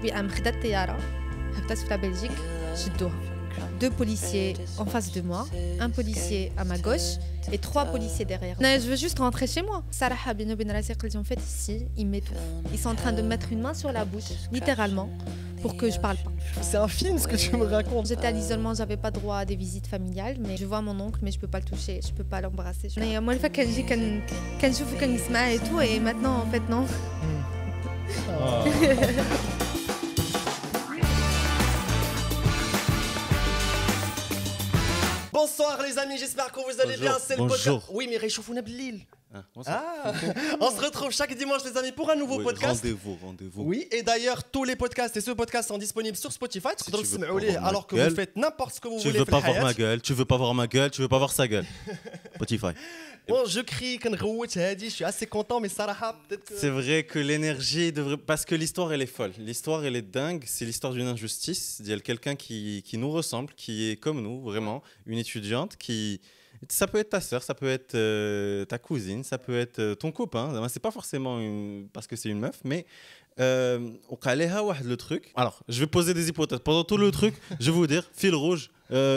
وقام خدات الطيارة هبطت في بلجيك شدوها. 2 policiers en face de moi, un policier à ma gauche et 3 policiers derrière. Non, je veux juste rentrer chez moi. Sarah Bino Ben Razek, en fait ici, ils m'étouffent. Ils sont en train de me mettre une main sur la bouche, littéralement, pour que je parle pas. C'est un film ce que tu me racontes. J'étais à l'isolement, j'avais pas droit à des visites familiales, mais je vois mon oncle, mais je peux pas le toucher, je peux pas l'embrasser. Mais moi, le fait qu'elle dit qu'elle joue, qu'elle se met et tout, et maintenant, en fait, non. Bonsoir les amis, j'espère que vous allez bien. C'est le podcast. Oui, mais réchauffe-nous Blil. On se retrouve chaque dimanche les amis pour un nouveau podcast. Rendez-vous. Oui, et d'ailleurs tous les podcasts et ce podcast sont disponibles sur Spotify. Alors que vous faites n'importe ce que vous voulez. Tu veux pas voir ma gueule, tu veux pas voir ma gueule, tu veux pas voir sa gueule. Spotify. Bon, je crie, je suis assez content, mais Sarah, peut-être que... C'est vrai que l'énergie devrait... Parce que l'histoire, elle est folle. L'histoire, elle est dingue. C'est l'histoire d'une injustice. Il y a quelqu'un qui nous ressemble, qui est comme nous, vraiment. Une étudiante qui... Ça peut être ta sœur, ça peut être ta cousine, ça peut être ton copain. C'est pas forcément parce que c'est une meuf, mais... le truc. Alors, je vais poser des hypothèses. Pendant tout le truc, je vais vous dire, fil rouge,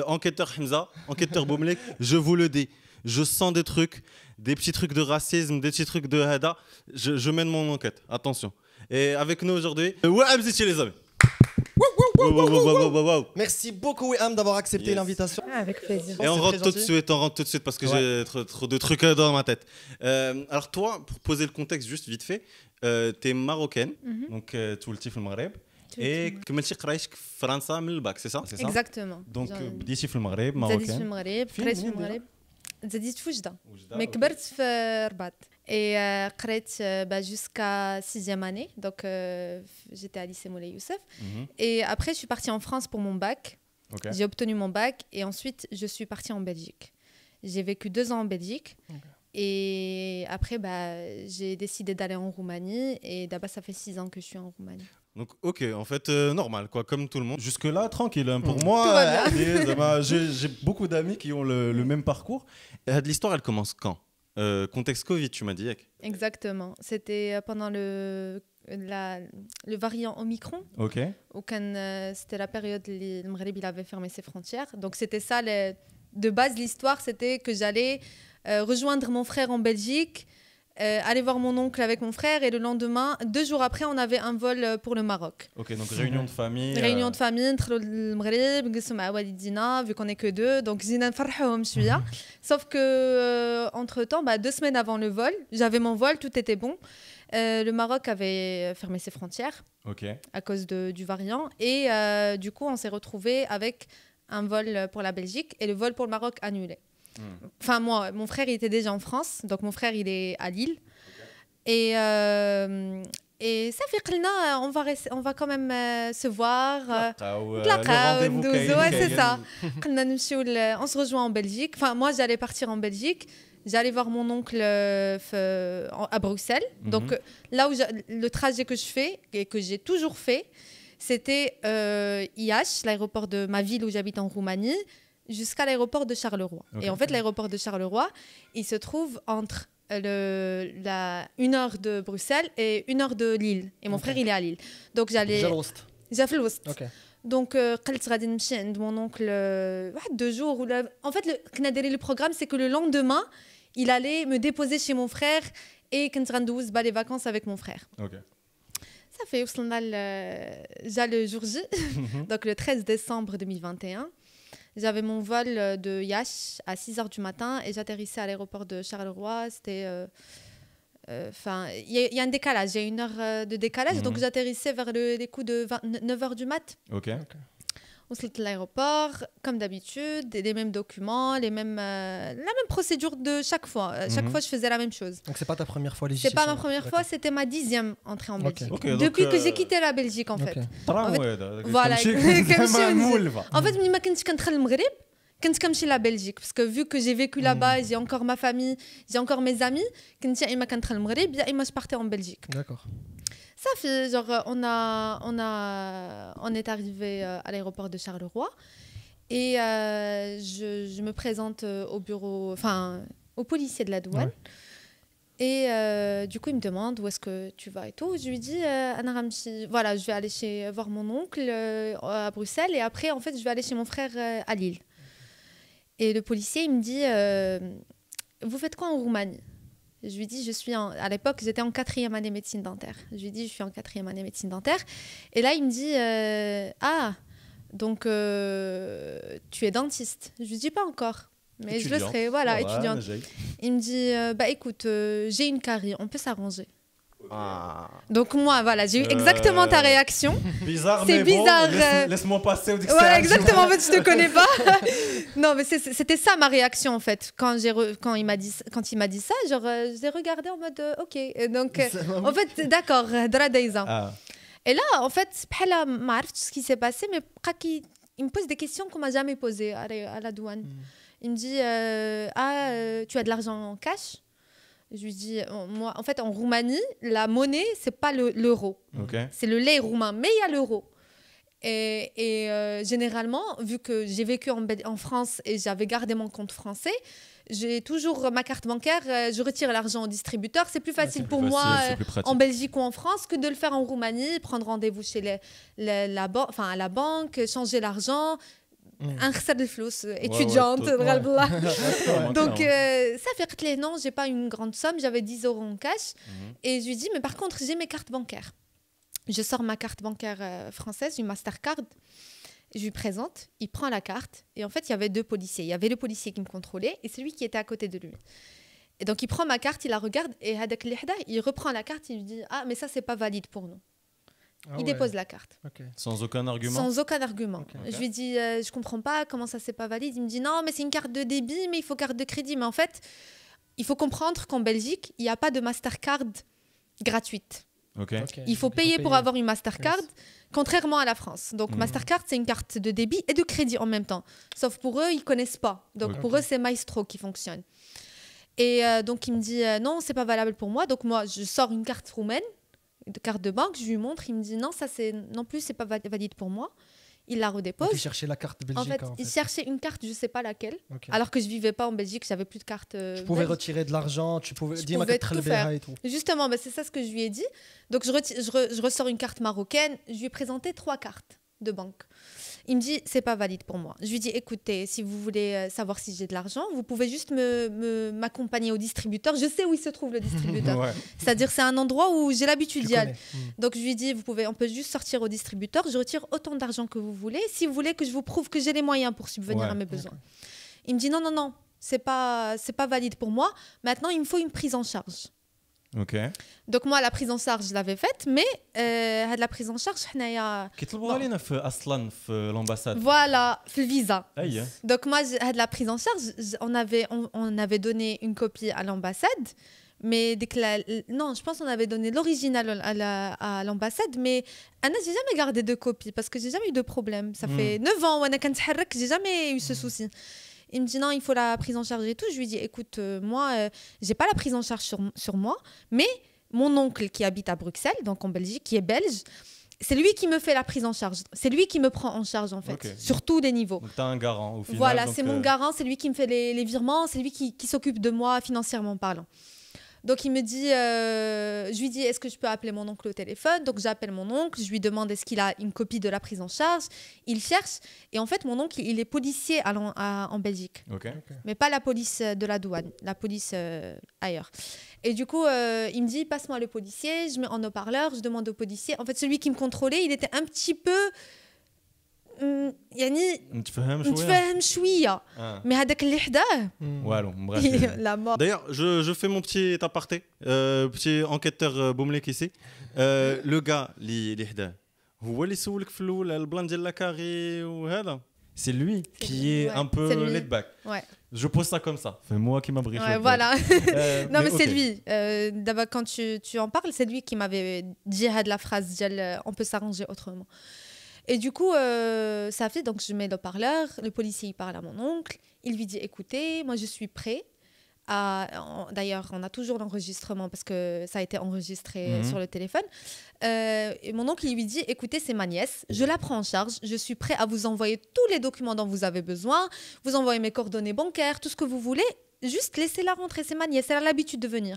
enquêteur Hamza, enquêteur Boumlek, je vous le dis. Je sens des trucs, des petits trucs de racisme, des petits trucs de hada. Je mène mon enquête, attention. Et avec nous aujourd'hui, Waham Ziti les amis. Merci beaucoup Waham d'avoir accepté l'invitation. Avec plaisir. Et on rentre tout de suite parce que j'ai trop de trucs dans ma tête. Alors toi, pour poser le contexte juste vite fait, t'es marocaine, donc tu le au Maghreb. Et comment tu as fait France من الباك, c'est ça? Exactement. Donc بديتي في المغرب marocaine. بديت في المغرب, قريت في المغرب. زاديت في وجدة. Mais كبرت في رباط. Et قريت jusqu'à 6e année, donc j'étais à lycée Moulay Youssef. Et après, je suis partie en France pour mon bac. Okay. J'ai obtenu mon bac et ensuite, je suis partie en Belgique. J'ai vécu 2 ans en Belgique. Okay. Et après, j'ai décidé d'aller en Roumanie. Et d'abord, ça fait 6 ans que je suis en Roumanie. Donc, ok, en fait, normal, quoi, comme tout le monde. Jusque-là, tranquille. Hein. Pour moi, j'ai beaucoup d'amis qui ont le même parcours. L'histoire, elle commence quand? Contexte Covid, tu m'as dit. Exactement. C'était pendant le variant Omicron. Ok. C'était la période où le Maghreb avait fermé ses frontières. Donc, c'était ça. De base, l'histoire, c'était que j'allais rejoindre mon frère en Belgique, aller voir mon oncle avec mon frère, et le lendemain, 2 jours après, on avait un vol pour le Maroc. Ok, donc réunion de famille. Réunion de famille, le Maghreb, vu qu'on n'est que 2, donc Zina Farhom Chouya. Sauf que, entre-temps, 2 semaines avant le vol, j'avais mon vol, tout était bon. Le Maroc avait fermé ses frontières à cause du variant. Et du coup, on s'est retrouvés avec un vol pour la Belgique et le vol pour le Maroc annulé. Enfin, moi, mon frère, il était déjà en France. Donc, mon frère, il est à Lille. Et ça fait que on va quand même se voir. Ouais, c'est ça. On se rejoint en Belgique. Enfin, moi, j'allais partir en Belgique. J'allais voir mon oncle à Bruxelles. Donc, là où le trajet que je fais et que j'ai toujours fait, c'était IH, l'aéroport de ma ville où j'habite en Roumanie, jusqu'à l'aéroport de Charleroi. Okay. Et en fait, l'aéroport de Charleroi, il se trouve entre 1 heure de Bruxelles et 1 heure de Lille. Et mon frère, il est à Lille. Donc, j'allais... J'ai fait le West. Donc, mon oncle 2 jours. En fait, le programme, c'est que le lendemain, il allait me déposer chez mon frère et les vacances avec mon frère. Ça fait le jour J, donc le 13 décembre 2021. J'avais mon vol de Yash à 6h du matin et j'atterrissais à l'aéroport de Charleroi. C'était... il y a un décalage, il y a 1 heure de décalage, donc j'atterrissais vers les coups de 9h du mat. On se à l'aéroport, comme d'habitude, les mêmes documents, la même procédure de chaque fois. Chaque fois, je faisais la même chose. Donc, c'est pas ta première fois légitime? C'est pas ma première fois, c'était ma 10e entrée en Belgique. Depuis que j'ai quitté la Belgique, en fait. Voilà, en fait, je كنتش كندخل المغرب, كنت كنمشي la Belgique, parce que vu que j'ai vécu là-bas, j'ai encore ma famille, j'ai encore mes amis, كنت يا إما كندخل المغرب يا إما je partais en Belgique. D'accord. Ça fait genre on est arrivé à l'aéroport de Charleroi et je me présente au bureau, enfin au policier de la douane. Et du coup, il me demande où est-ce que tu vas et tout. Je lui dis, voilà, je vais aller voir mon oncle à Bruxelles et après, en fait, je vais aller chez mon frère à Lille. Et le policier, il me dit, vous faites quoi en Roumanie? Je lui dis, à l'époque, j'étais en 4e année médecine dentaire. Je lui dis, je suis en 4e année médecine dentaire. Et là, il me dit, donc tu es dentiste. Je lui dis, pas encore. Mais étudiante. Je le serai, voilà, étudiante. Il me dit, écoute, j'ai une carie, on peut s'arranger. Donc moi, voilà, j'ai eu exactement ta réaction. Bizarre, c'est bizarre. Bon, laisse-moi passer au dictionnaire. Voilà, exactement, en fait, je te connais pas. Non, mais c'était ça ma réaction, en fait. Quand il m'a dit ça, genre, j'ai regardé en mode, ok. Donc, en fait, d'accord, Et là, en fait, ce qui s'est passé, mais il me pose des questions qu'on m'a jamais posées à la douane. Il me dit, tu as de l'argent en cash? Je lui dis, moi, en fait, en Roumanie, la monnaie, c'est pas l'euro. Okay. C'est le lei roumain, mais il y a l'euro. Et généralement, vu que j'ai vécu en France et j'avais gardé mon compte français, j'ai toujours ma carte bancaire, je retire l'argent au distributeur. C'est plus facile pour moi en Belgique ou en France que de le faire en Roumanie, prendre rendez-vous chez à la banque, changer l'argent. Un de flous étudiante. Donc, ça fait que non, j'ai pas une grande somme, j'avais 10 euros en cash. Et je lui dis, mais par contre, j'ai mes cartes bancaires. Je sors ma carte bancaire française, une Mastercard. Je lui présente, il prend la carte. Et en fait, il y avait 2 policiers. Il y avait le policier qui me contrôlait et celui qui était à côté de lui. Et donc, il prend ma carte, il la regarde et il reprend la carte, il lui dit, mais ça, c'est pas valide pour nous. Il dépose la carte. Okay. Sans aucun argument? Sans aucun argument. Okay. Je lui dis, je comprends pas, comment ça c'est pas valide? Il me dit, non, mais c'est une carte de débit, mais il faut carte de crédit. Mais en fait, il faut comprendre qu'en Belgique, il n'y a pas de Mastercard gratuite. Okay. Il faut payer pour avoir une Mastercard, contrairement à la France. Donc, Mastercard, c'est une carte de débit et de crédit en même temps. Sauf pour eux, ils connaissent pas. Donc, pour eux, c'est Maestro qui fonctionne. Et donc, il me dit, non, c'est pas valable pour moi. Donc, moi, je sors une carte roumaine, de carte de banque, je lui montre, il me dit non, ça non plus c'est pas valide pour moi. Il la redépose. Donc il cherchait la carte belgique. Il cherchait une carte, je sais pas laquelle. Alors que je vivais pas en Belgique, j'avais plus de carte. Tu pouvais retirer de l'argent, tu pouvais dire tout faire. Et tout. Justement, c'est ça ce que je lui ai dit. Donc je ressors une carte marocaine, je lui ai présenté 3 cartes de banque. Il me dit, c'est pas valide pour moi. Je lui dis, écoutez, si vous voulez savoir si j'ai de l'argent, vous pouvez juste m'accompagner au distributeur. Je sais où il se trouve le distributeur. C'est-à-dire, c'est un endroit où j'ai l'habitude d'y aller. Donc, je lui dis, on peut juste sortir au distributeur. Je retire autant d'argent que vous voulez. Si vous voulez que je vous prouve que j'ai les moyens pour subvenir à mes besoins. Il me dit, non, c'est pas valide pour moi. Maintenant, il me faut une prise en charge. Donc moi la prise en charge je l'avais faite mais la prise en charge حنايا كيطلبوها لينا في اصلا في l'ambassade. Voilà, في الفيزا. Donc moi la prise en charge on avait donné une copie à l'ambassade mais non, je pense qu'on avait donné l'original à l'ambassade mais j'ai jamais gardé de copie parce que j'ai jamais eu de problème. Ça fait 9 ans وانا كنتحرك, j'ai jamais eu ce souci. Il me dit non, il faut la prise en charge et tout. Je lui dis écoute, moi, j'ai pas la prise en charge sur moi, mais mon oncle qui habite à Bruxelles, donc en Belgique, qui est belge, c'est lui qui me fait la prise en charge. C'est lui qui me prend en charge en fait, sur tous les niveaux. Donc tu as un garant au final. Voilà, c'est mon garant, c'est lui qui me fait les virements, c'est lui qui s'occupe de moi financièrement parlant. Donc il me dit, je lui dis est-ce que je peux appeler mon oncle au téléphone? Donc j'appelle mon oncle, je lui demande est-ce qu'il a une copie de la prise en charge. Il cherche et en fait mon oncle il est policier en Belgique, mais pas la police de la douane, la police ailleurs. Et du coup il me dit passe-moi le policier, je mets en haut-parleur, je demande au policier. En fait celui qui me contrôlait il était un petit peu يعني نتفاهم شويه mais هذاك اللي حداه والو la mort. D'ailleurs je fais mon petit aparté petit enquêteur boumlek ici le gars اللي حداه هو اللي سولك في الاول البلان ديال لاكاري وهذا. C'est lui qui est un peu laid back. Je pose ça comme ça. C'est moi qui m'a briefé. Voilà. Non mais c'est lui. D'abord quand tu en parles, c'est lui qui m'avait dit la phrase on peut s'arranger autrement. Et du coup, ça fait, donc je mets le parleur, le policier il parle à mon oncle, il lui dit écoutez, moi je suis prêt d'ailleurs, on a toujours l'enregistrement parce que ça a été enregistré sur le téléphone. Et mon oncle il lui dit écoutez, c'est ma nièce, je la prends en charge, je suis prêt à vous envoyer tous les documents dont vous avez besoin, vous envoyez mes coordonnées bancaires, tout ce que vous voulez, juste laissez-la rentrer, c'est ma nièce, elle a l'habitude de venir.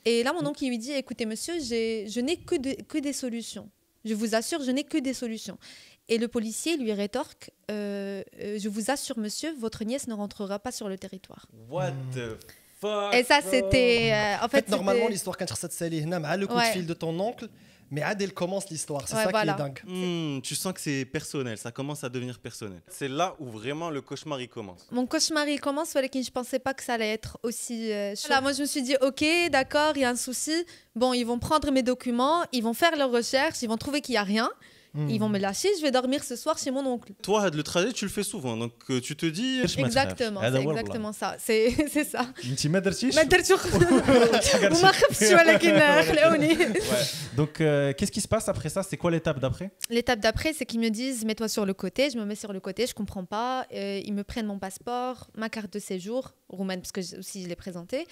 Et là, mon oncle, il lui dit, écoutez, monsieur, je n'ai que des solutions. Je vous assure, je n'ai que des solutions. Et le policier lui rétorque, je vous assure, monsieur, votre nièce ne rentrera pas sur le territoire. What the fuck? Et ça, c'était... en fait, normalement, l'histoire, quand tu as le coup de fil de ton oncle, mais elle commence l'histoire. C'est ça qui est dingue. Tu sens que c'est personnel, ça commence à devenir personnel. C'est là où vraiment le cauchemar il commence. Mon cauchemar il commence, mais je ne pensais pas que ça allait être aussi chaud. Voilà, moi je me suis dit, ok, d'accord, il y a un souci. Bon, ils vont prendre mes documents, ils vont faire leurs recherches, ils vont trouver qu'il n'y a rien. Ils vont me lâcher, je vais dormir ce soir chez mon oncle. Toi, le trajet, tu le fais souvent, donc tu te dis... Exactement, c'est exactement ça. C'est ça. Donc, qu'est-ce qui se passe après ça? C'est quoi l'étape d'après? L'étape d'après, c'est qu'ils me disent, mets-toi sur le côté. Je me mets sur le côté, je comprends pas. Ils me prennent mon passeport, ma carte de séjour, roumaine, parce que aussi je l'ai présentée.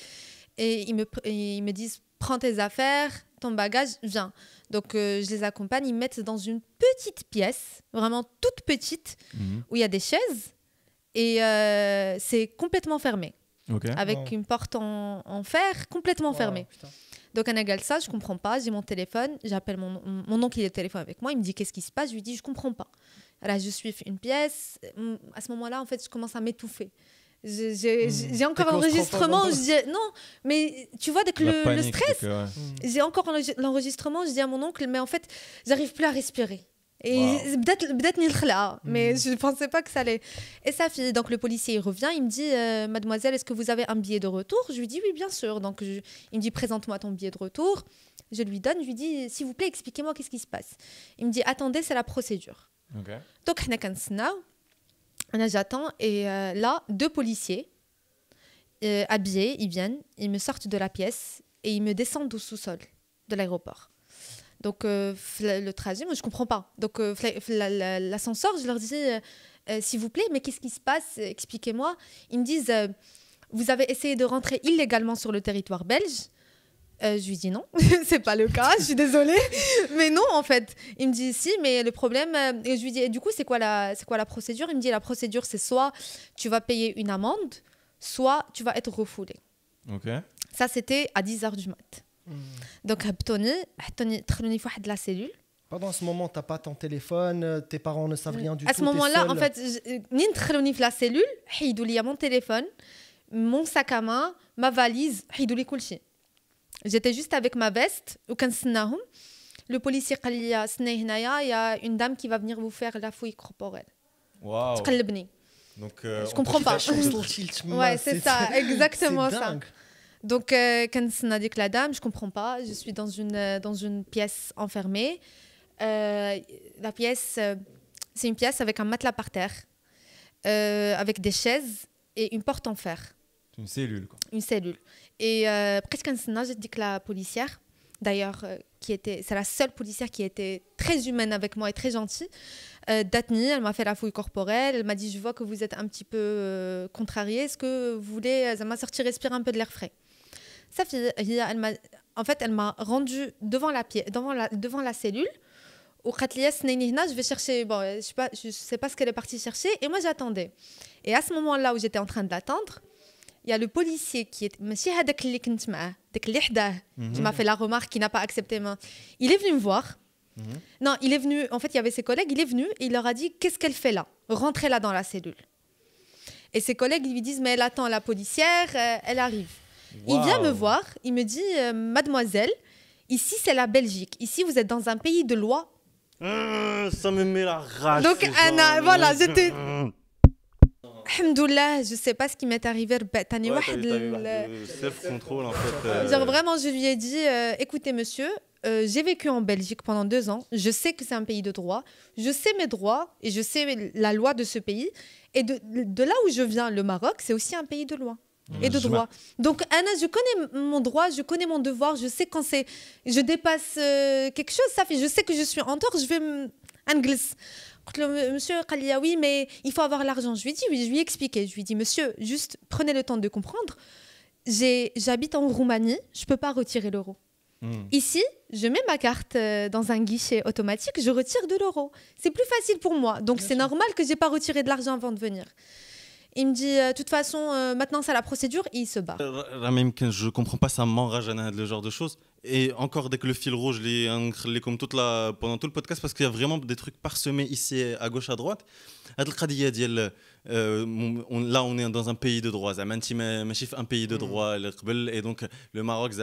Et ils me disent, prends tes affaires, ton bagage, viens. Donc, je les accompagne, ils me mettent dans une petite pièce, vraiment toute petite, où il y a des chaises. Et c'est complètement fermé. Avec une porte en fer complètement fermée. Putain. Donc, un égal ça, je comprends pas. J'ai mon téléphone, j'appelle mon oncle, il est au téléphone avec moi. Il me dit, qu'est-ce qui se passe? Je lui dis, je comprends pas. Là, je suis une pièce. À ce moment-là, en fait, je commence à m'étouffer. J'ai encore l'enregistrement, je dis non, mais tu vois, dès que le stress, j'ai encore l'enregistrement, je dis à mon oncle, mais en fait, j'arrive plus à respirer. Et peut-être ni le mais je pensais pas que ça allait. Et ça finit. Donc le policier il revient, il me dit, mademoiselle, est-ce que vous avez un billet de retour? Je lui dis oui, bien sûr. Donc il me dit, présente-moi ton billet de retour. Je lui donne, je lui dis, s'il vous plaît, expliquez-moi qu'est-ce qui se passe. Il me dit, attendez, c'est la procédure. Donc j'attends et là, 2 policiers habillés, ils viennent, ils me sortent de la pièce et ils me descendent au sous-sol de l'aéroport. Donc le trajet, moi je comprends pas. Donc l'ascenseur, je leur dis s'il vous plaît, mais qu'est-ce qui se passe? Expliquez-moi. Ils me disent vous avez essayé de rentrer illégalement sur le territoire belge. Je lui dis non, c'est pas le cas, je suis désolée. Mais non, en fait. Il me dit si, mais le problème... et je lui dis, et du coup, c'est quoi la procédure? Il me dit, la procédure, c'est soit tu vas payer une amende, soit tu vas être refoulé. Ça, c'était à 10h du mat. Donc, Tony, de la cellule. Pendant ce moment, tu n'as pas ton téléphone, tes parents ne savent rien du tout. À ce moment-là, en fait, ni la cellule, il y a mon téléphone, mon sac à main, ma valise, il y a j'étais juste avec ma veste. Le policier a dit, il y a une dame qui va venir vous faire la fouille corporelle. Wow. Donc, je comprends pas. Ouais, c'est ça, exactement ça. Donc, quand on a dit que la dame, je comprends pas. Je suis dans une pièce enfermée. La pièce, c'est une pièce avec un matelas par terre, avec des chaises et une porte en fer. Une cellule, quoi. Une cellule. Et presque un instant, j'ai dit que la policière, d'ailleurs, c'est la seule policière qui était très humaine avec moi et très gentille, Datni, elle m'a fait la fouille corporelle. Elle m'a dit, je vois que vous êtes un petit peu contrariée. Est-ce que vous voulez... Ça m'a sorti respirer un peu de l'air frais. Sa fille, elle m'a rendue devant la cellule. Je vais chercher... Bon, je sais pas ce qu'elle est partie chercher. Et moi, j'attendais. Et à ce moment-là où j'étais en train de l'attendre, il y a le policier qui est qui m'a fait la remarque, qui n'a pas accepté. Il est venu me voir. Non, il est venu. En fait, il y avait ses collègues. Il est venu et il leur a dit, qu'est-ce qu'elle fait là? Rentrez là dans la cellule. Et ses collègues lui disent, mais elle attend la policière, elle arrive. Wow. Il vient me voir. Il me dit, mademoiselle, ici c'est la Belgique. Ici vous êtes dans un pays de loi. Ça me met la rage. Donc Anna, voilà, j'étais. Alhamdoulilah, je sais pas ce qui m'est arrivé. Self-control en fait. Genre vraiment, je lui ai dit, écoutez monsieur, j'ai vécu en Belgique pendant 2 ans. Je sais que c'est un pays de droit. Je sais mes droits et je sais la loi de ce pays. Et de là où je viens, le Maroc, c'est aussi un pays de loi et de droit. Donc Anna, je connais mon droit, je connais mon devoir. Je sais quand je dépasse quelque chose, ça fait. Je sais que je suis en tort. Je vais anglais. Monsieur Khalia, oui, mais il faut avoir l'argent. Je lui ai dit, oui, je lui ai expliqué. Je lui ai dit, monsieur, juste prenez le temps de comprendre. J'habite en Roumanie, je ne peux pas retirer l'euro. Ici, je mets ma carte dans un guichet automatique, je retire de l'euro. C'est plus facile pour moi. Donc, c'est normal que je n'ai pas retiré de l'argent avant de venir. Il me dit, de toute façon, maintenant c'est la procédure, et il se barre. Même que je comprends pas, ça m'enrage le genre de choses. Et encore, dès que le fil rouge, comme pendant tout le podcast, parce qu'il y a vraiment des trucs parsemés ici, à gauche, à droite. Là, on est dans un pays de droit. Un pays de droit, et donc le Maroc,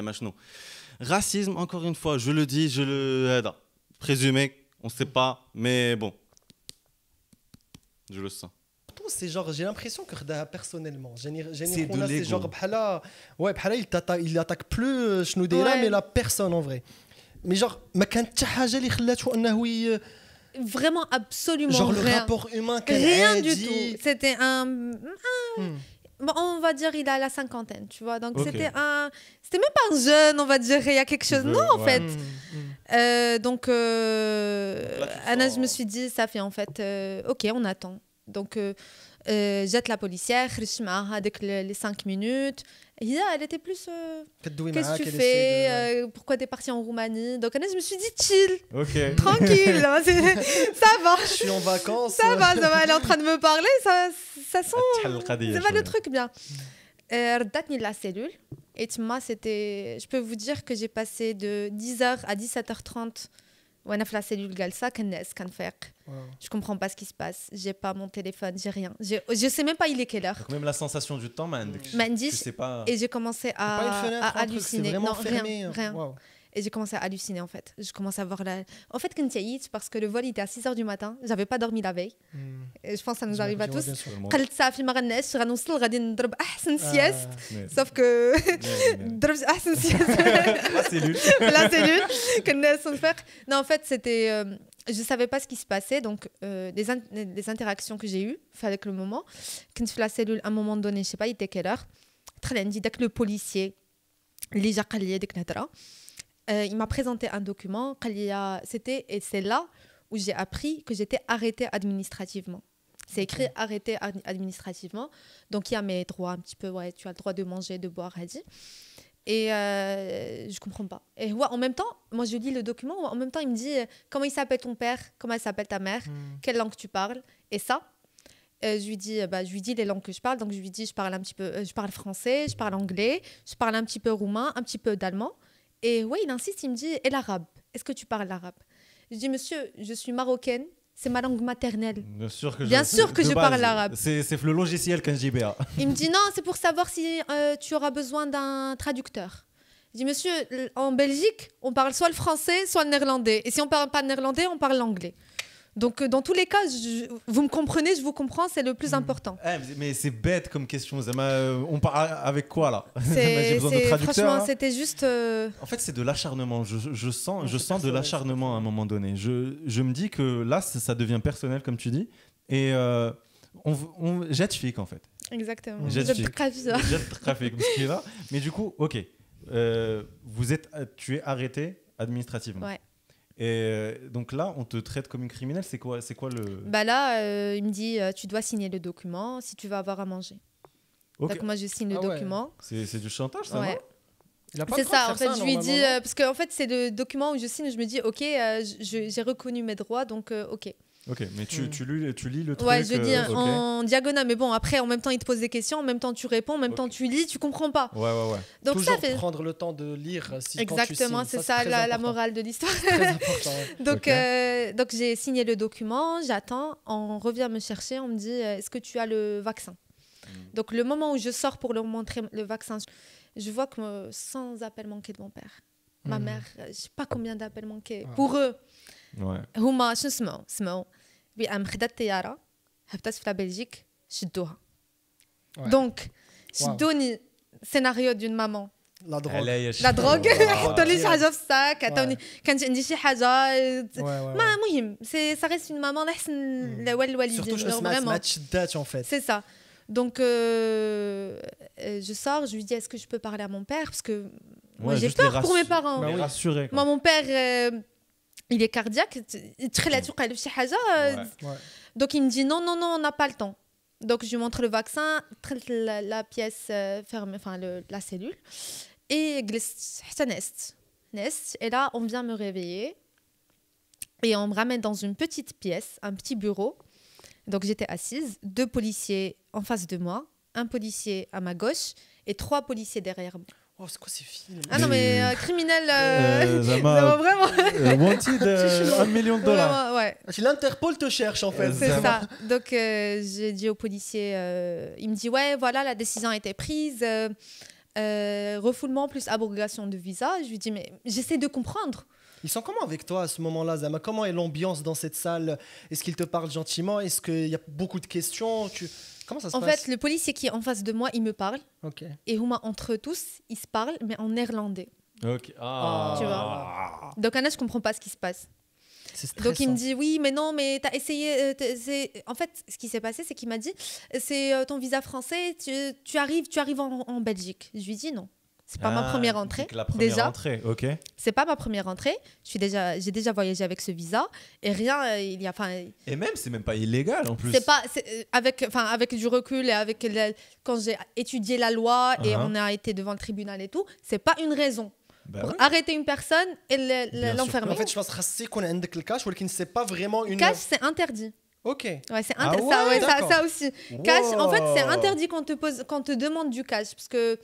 racisme, encore une fois, je le dis, présumé, on ne sait pas, mais bon, je le sens. C'est genre, j'ai l'impression que personnellement, c'est de l'ego. C'est genre, il attaque plus Chnoudera, mais la personne en vrai. Mais genre, ما كانت حاجة اللي خلاته أنه vraiment absolument genre rien. Le rapport humain rien du tout. C'était bon, on va dire il a la cinquantaine, tu vois. Donc c'était même pas un jeune, on va dire, il y a quelque chose. Non, en fait. Donc Anna, je me suis dit, ça fait en fait OK, on attend. Donc jette la policière, avec les 5 minutes. Elle était plus qu'est-ce que tu fais, pourquoi t'es partie en Roumanie. Donc je me suis dit chill, tranquille, ça va, je suis en vacances, ça va, elle est en train de me parler, ça sent, ça va le truc bien. Redatni la cellule et c'était, je peux vous dire que j'ai passé de 10h à 17h30 وانا في la cellule جالسه كنعس كنفيق. Je comprends pas ce qui se passe, j'ai pas mon téléphone, j'ai rien, je sais même pas il est quelle heure. Donc même la sensation du temps tu sais pas. Et j'ai commencé à halluciner. Non, rien. Wow. Et j'ai commencé à halluciner en fait. Je commence à voir la. En fait, quand parce que le vol était à 6h du matin, j'avais pas dormi la veille. Et je pense que ça nous arrive à tous. قلت صافي ما غنعسش غنوصل غادي نضرب احسن sieste. Sauf que ضربت احسن sieste. La cellule. كنا نفيق. Non, en fait, c'était je savais pas ce qui se passait, donc les interactions que j'ai eues avec le moment. Quand je suis la cellule, à un moment donné, je sais pas, il était quelle heure. Très dit dès que le policier اللي جا قال لي ديك الهضره il m'a présenté un document, et c'est là où j'ai appris que j'étais arrêtée administrativement. C'est écrit arrêtée administrativement. Donc il y a mes droits un petit peu, tu as le droit de manger, de boire, et je comprends pas. Et en même temps, moi je lis le document, en même temps il me dit comment il s'appelle ton père, comment elle s'appelle ta mère, quelle langue tu parles, et ça. Je lui dis les langues que je parle, donc je lui dis je parle français, je parle anglais, je parle un petit peu roumain, un petit peu d'allemand. Et il insiste, il me dit et l'arabe, est-ce que tu parles l'arabe? Je dis monsieur, je suis marocaine, c'est ma langue maternelle. Bien sûr que je parle l'arabe. C'est le logiciel quand je dis BA. Il me dit non, c'est pour savoir si tu auras besoin d'un traducteur. Je dis monsieur, en Belgique, on parle soit le français, soit le néerlandais. Et si on parle pas le néerlandais, on parle l'anglais. Donc, dans tous les cas, vous me comprenez, je vous comprends, c'est le plus important. Mais c'est bête comme question. On parle avec quoi là? J'ai besoin de traducteur. Franchement, c'était juste. En fait, c'est de l'acharnement. Je sens de l'acharnement à un moment donné. Je me dis que là, ça devient personnel, comme tu dis. Et on jette fic en fait. Exactement. Jette trafic. Mais du coup, ok. Tu es arrêté administrativement. Ouais. Et donc là, on te traite comme une criminelle. C'est quoi le... Bah là, il me dit tu dois signer le document si tu veux avoir à manger. Okay. Donc moi, je signe le document. C'est du chantage, ça, non? C'est ça, en fait, je lui dis... parce qu'en fait, c'est le document où je signe, je me dis, OK, j'ai reconnu mes droits, donc OK. Ok, mais tu lis le truc. Ouais, je dis en diagonale, mais bon, après, en même temps, il te pose des questions, en même temps, tu réponds, en même temps, tu lis, tu comprends pas. Ouais. Donc toujours ça fait... prendre le temps de lire. Exactement, c'est ça la morale de l'histoire. Très important. Donc j'ai signé le document, j'attends, on revient me chercher, on me dit, est-ce que tu as le vaccin? Donc le moment où je sors pour leur montrer le vaccin, je vois que sans appel manqué de mon père, ma mère, je sais pas combien d'appels manqués. Pour eux, هما شنو سمعوا بأم خدت الطيارة هبطت في بلجيك شدوها. Donc شدوني scénario d'une maman. La drogue. La drogue. عطوني شي حاجة في الساك، عطوني كانت عندي شي حاجة. ما مهم، ça reste une maman أحسن الوالدين. Surtout ما تشداتش en fait. C'est ça. Donc je sors, je lui dis est-ce que je peux parler à mon père parce que moi j'ai peur pour mes parents. Moi mon père il est cardiaque, donc il me dit non, on n'a pas le temps. Donc je lui montre le vaccin, la pièce fermée, enfin la cellule, et et là on vient me réveiller et on me ramène dans une petite pièce, un petit bureau. Donc j'étais assise, 2 policiers en face de moi, un policier à ma gauche et 3 policiers derrière moi. Oh, c'est quoi ces films? Ah non, mais criminel. Vraiment. Wanted, $1 million. Vraiment, ouais. L'Interpol te cherche en fait. C'est ça. Donc j'ai dit au policier, il me dit ouais, voilà, la décision a été prise. Refoulement plus abrogation de visa. Je lui dis mais j'essaie de comprendre. Ils sont comment avec toi à ce moment-là, Zama? Comment est l'ambiance dans cette salle? Est-ce qu'ils te parlent gentiment? Est-ce qu'il y a beaucoup de questions? Comment ça se passe? En fait, le policier qui est en face de moi, il me parle. Ok. Et entre eux tous, ils se parlent, mais en néerlandais. Ok. Tu vois. Donc, Anna, je comprends pas ce qui se passe. Donc, il me dit oui, mais non, mais t'as essayé. En fait, ce qui s'est passé, c'est qu'il m'a dit c'est ton visa français, tu arrives en Belgique. Je lui dis non. C'est pas ma première entrée. Entrée, ok. C'est pas ma première entrée. J'ai déjà voyagé avec ce visa et rien. Et même, c'est même pas illégal en plus. C'est pas avec du recul et quand j'ai étudié la loi et on a été devant le tribunal et tout, c'est pas une raison pour arrêter une personne et l'enfermer. En fait, je pense que qu'on a le cash, ou qu'il c'est pas vraiment une. Cash, c'est interdit. Ok. Ouais, c'est ça aussi. Cash, en fait, c'est interdit quand on te demande du cash parce que.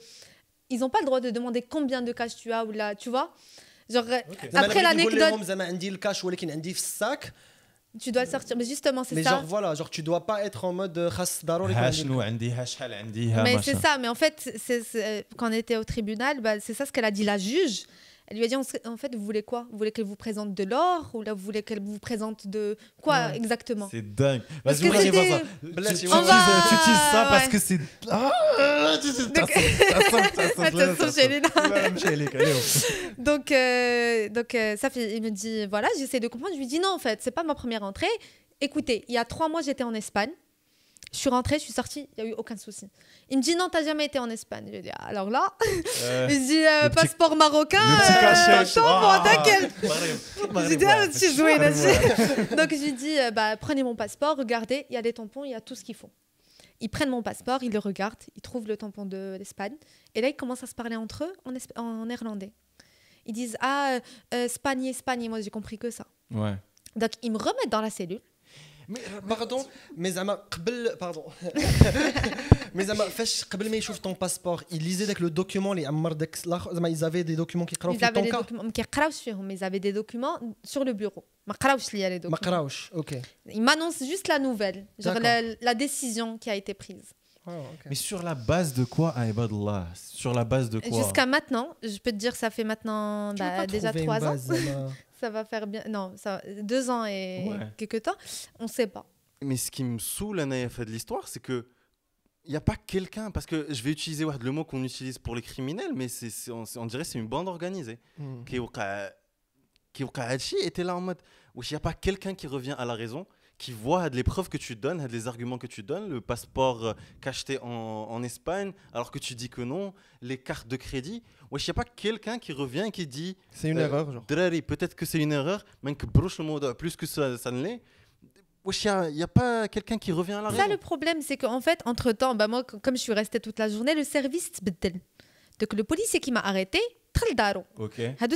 Ils n'ont pas le droit de demander combien de cash tu as ou là, tu vois. Genre, après l'anecdote. Tu dois sortir, mais justement, c'est ça. Mais genre, voilà, genre, tu dois pas être en mode mais c'est ça, mais en fait, quand on était au tribunal, c'est ça ce qu'elle a dit la juge. Elle lui a dit, en fait, vous voulez quoi? Vous voulez qu'elle vous présente de l'or ou là, vous voulez qu'elle vous présente de quoi exactement? C'est dingue. Vas-y, on arrive à ça. Tu utilises ça parce que c'est... Donc, il me dit, voilà, j'essaie de comprendre. Je lui dis, non, en fait, c'est pas ma première entrée. Écoutez, il y a 3 mois, j'étais en Espagne. Je suis rentrée, je suis sortie, il n'y a eu aucun souci. Il me dit non, t'as jamais été en Espagne. Je lui dis alors là, il dit passeport marocain, t'inquiète. J'ai dit tu jouais là-dessus. Donc je lui dis prenez mon passeport, regardez, il y a des tampons, il y a tout ce qu'il faut. Ils prennent mon passeport, ils le regardent, ils trouvent le tampon de l'Espagne. Et là, ils commencent à se parler entre eux en néerlandais. Ils disent Espagne. Moi, j'ai compris que ça. Ouais. Donc ils me remettent dans la cellule. Mais pardon, mais فاش قبل ما يشوف ton passeport, il lisait avec le document les عمر داك زعما ils avaient des documents qui قراو في ton cas. ما كيقراوش فيهم, ils avaient des documents sur le bureau. ما قراوش ليا les documents. ما قراوش, OK. Ils m'annoncent juste la nouvelle, genre la décision qui a été prise. Oh, okay. Mais sur la base de quoi, Aïbadallah? Sur la base de quoi? Jusqu'à maintenant, je peux te dire, ça fait maintenant déjà 3 ans. Ça va faire bien. Non, 2 ans et quelques temps. On ne sait pas. Mais ce qui me saoule, Anaya, de l'histoire, c'est que il n'y a pas quelqu'un. Parce que je vais utiliser le mot qu'on utilise pour les criminels, mais on dirait que c'est une bande organisée. Qui était là en mode où il n'y a pas quelqu'un qui revient à la raison, qui voit les preuves que tu donnes, les arguments que tu donnes, le passeport qu'acheté en Espagne, alors que tu dis que non, les cartes de crédit. Il n'y a pas quelqu'un qui revient et qui dit c'est une erreur, genre. Peut-être que c'est une erreur, mais que broche le mot plus que ça ne l'est. Il n'y a pas quelqu'un qui revient à la raison. Ça, le problème, c'est qu'en fait, entre-temps, moi, comme je suis restée toute la journée, le service tbedel. Donc, le policier qui m'a arrêté,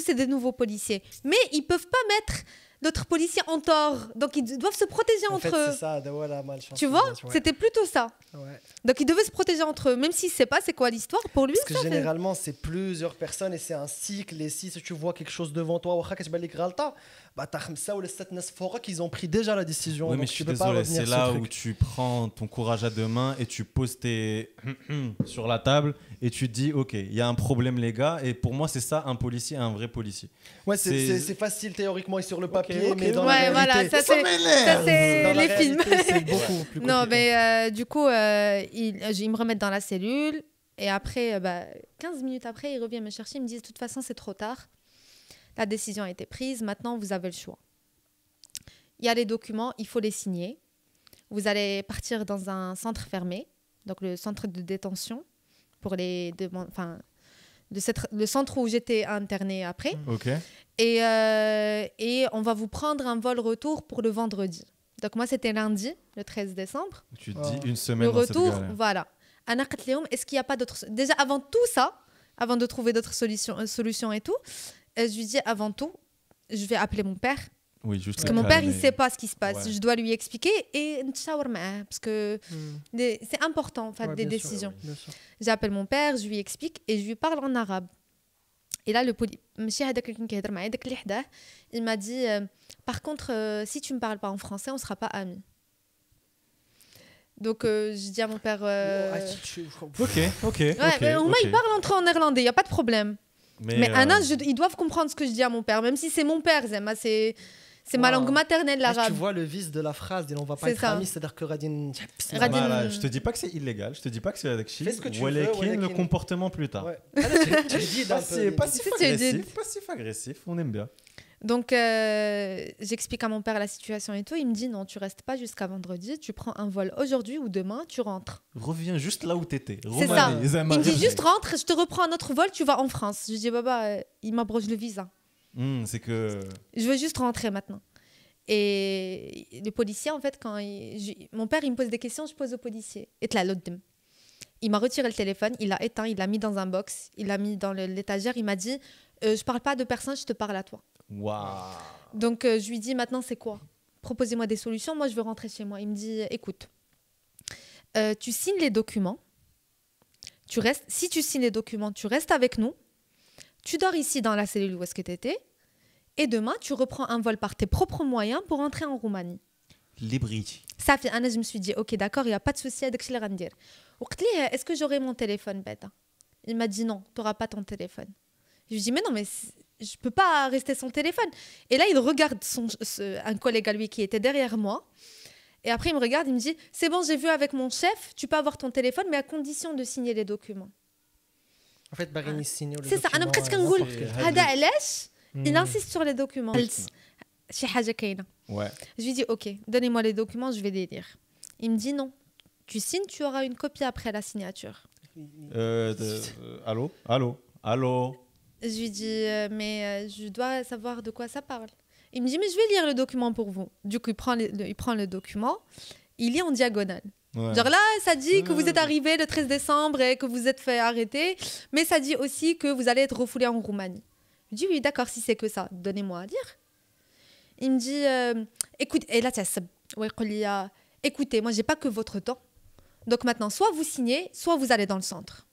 c'est des nouveaux policiers. Mais ils ne peuvent pas mettre d'autres policiers en tort. Donc, ils doivent se protéger entre eux. C'est ça, voilà, malchance. Tu vois, c'était plutôt ça. Ouais. Donc, ils devaient se protéger entre eux. Même s'il ne sait pas c'est quoi l'histoire, pour lui, parce que généralement, c'est plusieurs personnes et c'est un cycle. Et si tu vois quelque chose devant toi, ils ont pris déjà la décision. Oui, mais je suis désolé, c'est là où tu prends ton courage à 2 mains et tu poses tes sur la table et tu te dis, OK, il y a un problème, les gars. Et pour moi, c'est ça, un policier, un vrai policier. Ouais, c'est facile théoriquement et sur le papier, mais dans la réalité... Voilà, ça c'est les films. C'est beaucoup plus compliqué. Non, mais du coup, ils me remettent dans la cellule. Et après, 15 minutes après, ils reviennent me chercher. Ils me disent, de toute façon, c'est trop tard. La décision a été prise. Maintenant, vous avez le choix. Il y a les documents, il faut les signer. Vous allez partir dans un centre fermé, donc le centre de détention, pour les demandes... Enfin, le centre où j'étais internée après. Okay. Et on va vous prendre un vol retour pour le vendredi. Donc moi, c'était lundi, le 13 décembre. Tu te dis une semaine le dans retour, cette galère. voilà. Est-ce qu'il n'y a pas d'autres... Déjà, avant tout ça, avant de trouver d'autres solutions et tout, je lui dis, avant tout, je vais appeler mon père Oui, juste parce que mon père, il ne sait pas ce qui se passe. Ouais. Je dois lui expliquer et parce que c'est important en fait, des décisions. Sûr. J'appelle mon père, je lui explique et je lui parle en arabe. Et là, il m'a dit par contre, si tu ne me parles pas en français, on ne sera pas amis. Donc, je dis à mon père. Ok. Ouais, au moins, ils parlent entre eux en néerlandais, il n'y a pas de problème. Mais Anna, ils doivent comprendre ce que je dis à mon père, même si c'est mon père, Zema, c'est ma langue maternelle, l'arabe. Tu vois le vice de la phrase, on va pas être amis, c'est-à-dire que Radin. Je te dis pas que c'est illégal, je te dis pas que c'est avec Fais ce que tu veux, le comportement plus tard. Ouais. Tu dis Passif-agressif, on aime bien. Donc, j'explique à mon père la situation et tout. Il me dit non, tu restes pas jusqu'à vendredi. Tu prends un vol aujourd'hui ou demain, tu rentres. Reviens juste là où t'étais. C'est ça. Il me dit juste rentre, je te reprends un autre vol, tu vas en France. Je dis Baba, il m'abroge le visa. C'est que. Je veux juste rentrer maintenant. Et le policier, en fait, mon père, il me pose des questions, je pose au policier. Et là, l'autre. Il m'a retiré le téléphone, il l'a éteint, il l'a mis dans un box, il l'a mis dans l'étagère. Il m'a dit je parle pas de personne, je te parle à toi. Waouh. Donc, je lui dis maintenant, c'est quoi? Proposez-moi des solutions. Moi, je veux rentrer chez moi. Il me dit écoute, tu signes les documents. Si tu signes les documents, tu restes avec nous. Tu dors ici dans la cellule où est-ce que tu étais. Et demain, tu reprends un vol par tes propres moyens pour rentrer en Roumanie. Libri. Ça fait un an, je me suis dit ok, d'accord, il n'y a pas de souci avec ce que je vais dire. Est-ce que j'aurai mon téléphone, bêta? Il m'a dit non, tu n'auras pas ton téléphone. Je lui dis mais non, mais je peux pas rester sans téléphone. Et là, il regarde un collègue à lui qui était derrière moi. Et après, il me regarde, il me dit c'est bon, j'ai vu avec mon chef, tu peux avoir ton téléphone, mais à condition de signer les documents. En fait, Barini signe le c'est ça. أنا بقيت كنقول هذا علاش il insiste sur les documents. شي حاجة كاينة. Ouais. Je lui dis ok, donnez-moi les documents, je vais les lire. Il me dit non. Tu signes, tu auras une copie après la signature. Allô. Je lui dis mais je dois savoir de quoi ça parle. Il me dit mais je vais lire le document pour vous. Du coup, il prend le document, il lit en diagonale. Ouais. Genre là, ça dit que vous êtes arrivé le 13 décembre et que vous êtes fait arrêter, mais ça dit aussi que vous allez être refoulé en Roumanie. Je dis oui, d'accord, si c'est que ça, donnez-moi à dire. Il me dit écoute, et là, écoutez, moi, j'ai pas que votre temps. Donc maintenant, soit vous signez, soit vous allez dans le centre.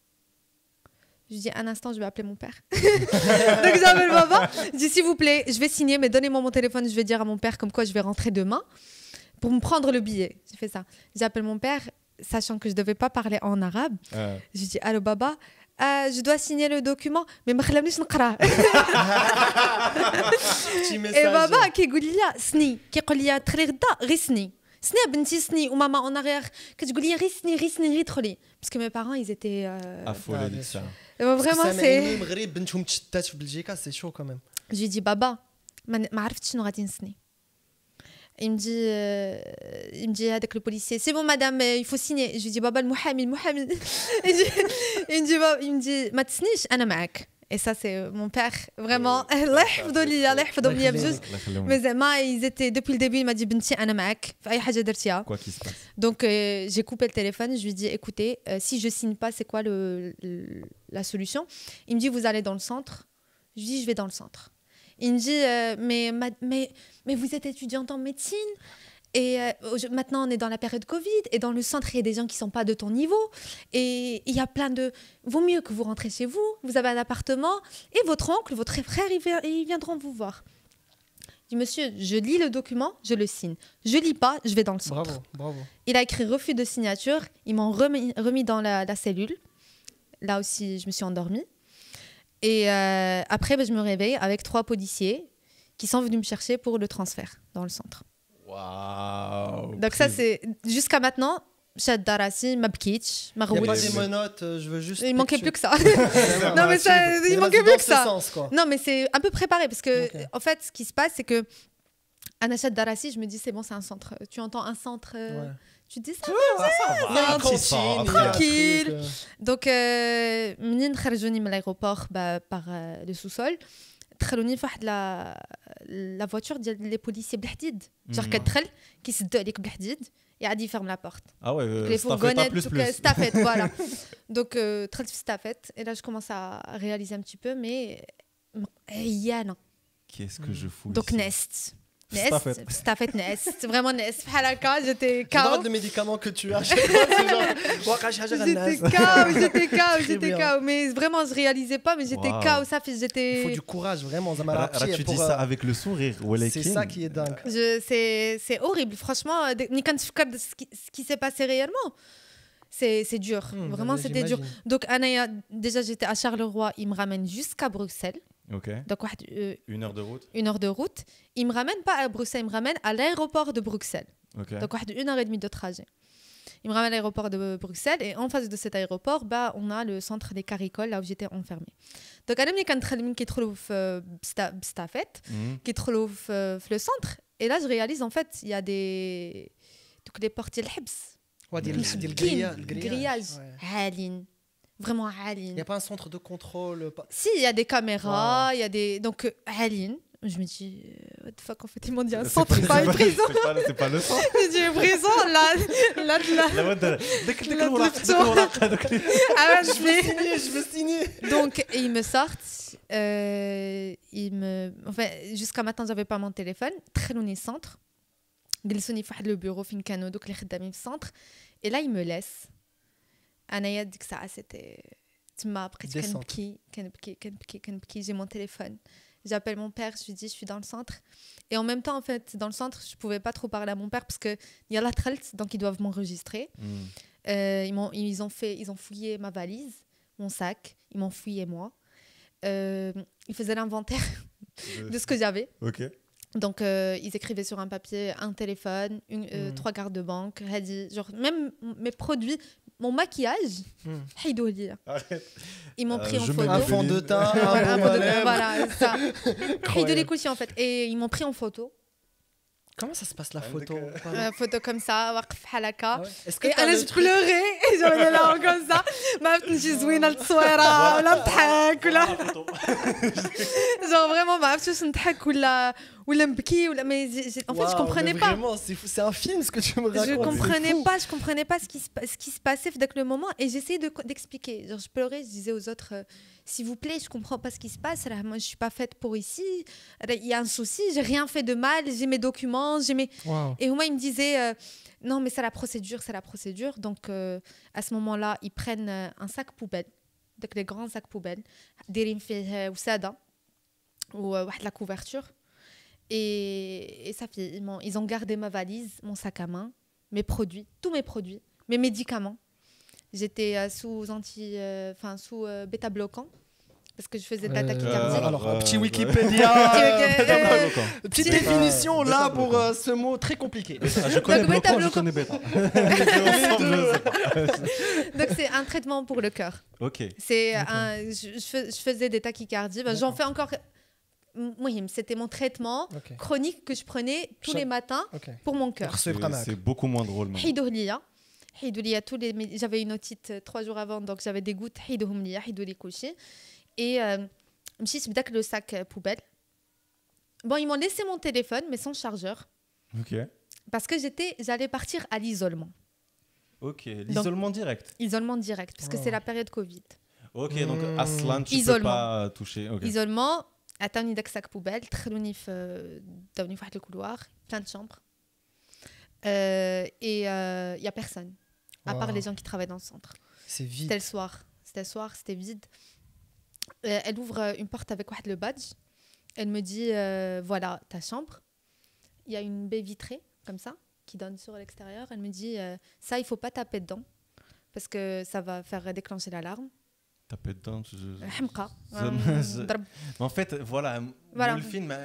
Je dis un instant, je vais appeler mon père. Donc j'appelle papa. Je dis s'il vous plaît, je vais signer, mais donnez-moi mon téléphone, je vais dire à mon père comme quoi je vais rentrer demain pour me prendre le billet. J'ai fait ça. J'appelle mon père, sachant que je devais pas parler en arabe. Je dis allô baba, je dois signer le document, mais ما خلونيش نقرا. Et baba كيقول لي سني كيقول لي تخلي غدا غير سني. سني بنتي سني وماما اون ارير كتقول لي غير سني غير دخلي. Parce que mes parents ils étaient affolés de ça. Vraiment c'est المغرب بنتهم تشتات في بلجيكا سي شو quand même. Je lui dis baba ما عرفتش شنو غادي نسني. Il me dit avec le policier c'est bon madame il faut signer. Je lui dis baba المحامي il me dit ما تسنيش انا معك. Et ça c'est mon père vraiment الله يحفظه لي بجوج. Mais زعما ils étaient depuis le début il m'a dit بنتي انا معك في اي حاجه درتيها. Quoi qu'il se passe. Donc j'ai coupé le téléphone, je lui dis écoutez si je signe pas c'est quoi la solution? Il me dit vous allez dans le centre. Je lui dis je vais dans le centre. Il me dit mais vous êtes étudiante en médecine et maintenant on est dans la période Covid et dans le centre il y a des gens qui sont pas de ton niveau et il y a plein de vaut mieux que vous rentrez chez vous, vous avez un appartement et votre oncle, votre frère ils viendront vous voir. Je dis monsieur, je lis le document, je le signe. Je lis pas, je vais dans le centre. Bravo. Il a écrit refus de signature, ils m'ont remis dans la cellule. Là aussi, je me suis endormie. Et après, je me réveille avec 3 policiers qui sont venus me chercher pour le transfert dans le centre. Waouh. Donc ça, c'est jusqu'à maintenant. Chad Darassi, ma bkitch, ma Il n'y a pas des menottes, je veux juste. Il manquait plus que ça. Non, mais ça, il manquait plus que ça. Non, mais c'est un peu préparé parce que, en fait, ce qui se passe, c'est que à Chad Darassi, je me dis, c'est bon, c'est un centre. Tu entends un centre. Ouais. Tu te dis ça va. Tranquille. Donc, منين خرجوني من l'aéroport par le sous-sol. دخلوني في واحد لا فواتور ديال لي بوليسيي بالحديد جار كتدخل كيسدوا عليك بالحديد يعاد يفرم لا بورت. Ah ouais, les fourgonnettes staffette voilà. Donc دخلت في staffette et là je commence à réaliser un petit peu mais Yana. Qu'est-ce que je fous Donc ici. Nest Stafet Nes. C'est vraiment Nes. Halaka, j'étais Regarde KO. le médicament que tu as. J'étais KO. Mais vraiment, je réalisais pas, mais j'étais KO. Ça fait, Il faut du courage, vraiment. Tu dis ça avec le sourire. C'est ça qui est dingue. C'est horrible. Franchement, quand tu regardes ce qui s'est passé réellement, c'est dur. Vraiment, c'était dur. Donc, Anaya, déjà, j'étais à Charleroi. Il me ramène jusqu'à Bruxelles. Ok. Donc, 1 heure de route. 1 heure de route. Il me ramène pas à Bruxelles, il me ramène à l'aéroport de Bruxelles. Ok. Donc, 1 heure et demie de trajet. Il me ramène à l'aéroport de Bruxelles et en face de cet aéroport, on a le centre des Caricoles, là où j'étais enfermée. Donc, أنا ملي كنتخدم كيدخلوا في بستافيت كيدخلوا في le centre et là je réalise en fait il y a des donc les portes ديال الحبس الgrillage عالين vraiment عالين. Il n'y a pas un centre de contrôle. Si, il y a des caméras, il y a des donc عالين. Je me dis, what the fuck, en fait, ils m'ont dit un centre, pas une prison. C'est pas le centre. J'ai dit, une prison, là. Ah ouais, Je veux signer. Donc, ils me sortent. Enfin, jusqu'à maintenant, j'avais pas mon téléphone. Très loin du centre. جلسوني في واحد le bureau فين كانوا دوك اللي خدامين في السنتر. Et là, ils me laissent. أنايا ديك الساعة c'était تما بقيت كنبكي j'ai mon téléphone. J'appelle mon père, je lui dis je suis dans le centre. Et en même temps, en fait, dans le centre, je pouvais pas trop parler à mon père parce que il y a la tralte, donc ils doivent m'enregistrer. Ils ont fouillé ma valise, mon sac, ils m'ont fouillé moi. Ils faisaient l'inventaire de ce que j'avais. Ok. Donc ils écrivaient sur un papier un téléphone, 3 cartes de banque, genre même mes produits, mon maquillage, ils m'ont pris en photo. Un fond de teint, voilà, ça. De l'écoutille en fait. Et ils m'ont pris en photo. Comment ça se passe la photo Photo comme ça, واقف حلقة. Est-ce que je pleurais et j'en là comme ça. ما فهمتش زوينة التصويرة ولا نضحك ولا genre vraiment ما عرفتش نضحك ولا نبكي ولا mais en fait je comprenais pas. Vraiment, c'est un film ce que tu me racontes. Je comprenais pas ce qui se passait dans le moment et j'essayais d'expliquer. Genre je pleurais, je disais aux autres s'il vous plaît, je comprends pas ce qui se passe. Là, moi, je suis pas faite pour ici. Il y a un souci. J'ai rien fait de mal. J'ai mes documents. Et moi, ils me disaient non, mais c'est la procédure. Donc, à ce moment-là, ils prennent un sac poubelle, donc les grands sacs poubelles, دايرين فيه وسادة وواحد la couverture. Et ça fait, ils ont gardé ma valise, mon sac à main, mes produits, tous mes produits, mes médicaments. J'étais sous bêta-bloquant parce que je faisais de la tachycardie. Alors, petit Wikipédia, petite définition là pour ce mot très compliqué. Je connais bloquant, je connais bêta. Donc c'est un traitement pour le cœur. Ok. Je faisais des tachycardies. J'en fais encore. C'était mon traitement chronique que je prenais tous les matins pour mon cœur. C'est beaucoup moins drôle. J'avais une otite 3 jours avant, donc j'avais des gouttes. Et je بداك le sac poubelle. Bon, ils m'ont laissé mon téléphone, mais sans chargeur. Ok. Parce que j'allais partir à l'isolement. Ok, l'isolement direct. Isolement direct, parce que c'est la période Covid. Ok, donc Aslan, tu peux pas toucher. Okay. Isolement, attends, داك sac poubelle, دخلوني في واحد le couloir, plein de chambres. Et il y a personne, à part les gens qui travaillent dans le centre. C'est vide. C'était le soir, c'était vide. Elle ouvre une porte avec le badge. Elle me dit voilà ta chambre. Il y a une baie vitrée comme ça qui donne sur l'extérieur. Elle me dit ça il faut pas taper dedans parce que ça va faire déclencher l'alarme. Taper dedans. En fait voilà.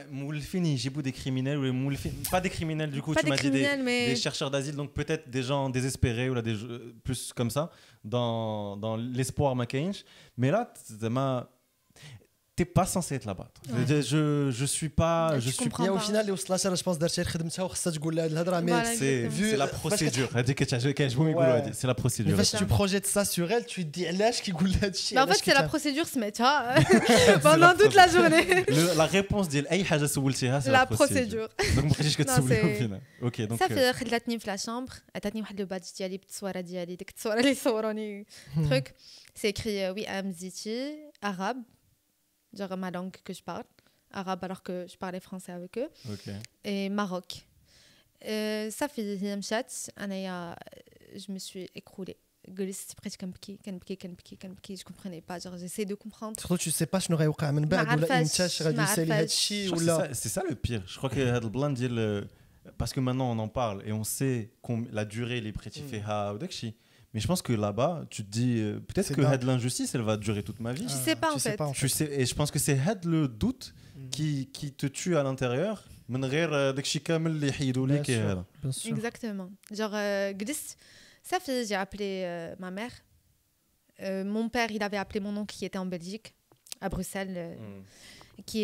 Moulfine il j'ai des criminels ou pas des criminels du coup pas tu m'as dit des chercheurs d'asile donc peut-être des gens désespérés ou là des plus comme ça dans l'espoir Mackench mais là t'es pas censé être là-bas. Je suis pas. Mais au final, les slashers, je pense درتي خدمتها وخصها تقول لها الهضره mais c'est la procédure. C'est la procédure. فاش tu projettes ça sur elle, tu te dis علاش كيقول لها هادشي. En fait, c'est la procédure سمعتها pendant toute la journée. La réponse ديال اي حاجه سولتيها c'est la procédure. Donc ما بقيتيش كتسولي au final. OK donc صافي خلاتني في لا شامبر عطاتني واحد لو بادج ديالي بالتصويره ديالي ديك التصويره اللي صوروني truc c'est écrit oui amziti arabe genre ma langue que je parle arabe alors que je parlais français avec eux. Ok. Et Maroc. Ça fait je me suis écroulée. جلست بقيت كنبكي je comprenais pas, genre j'essaie de comprendre. Surtout tu sais pas شنو غيوقع من بعد ولا امتى غادي يسالي هذا الشيء ولا. C'est ça le pire. Je crois que هذا البلان ديال parce que maintenant on en parle et on sait la durée les prêts فيها وداك الشيء. Mais je pense que là-bas, tu te dis peut-être que cette l'injustice, elle va durer toute ma vie. Tu sais pas en fait. Tu sais, et je pense que c'est le doute qui te tue à l'intérieur. Exactement. Genre, ça fait, j'ai appelé ma mère. Mon père, il avait appelé mon oncle qui était en Belgique, à Bruxelles, qui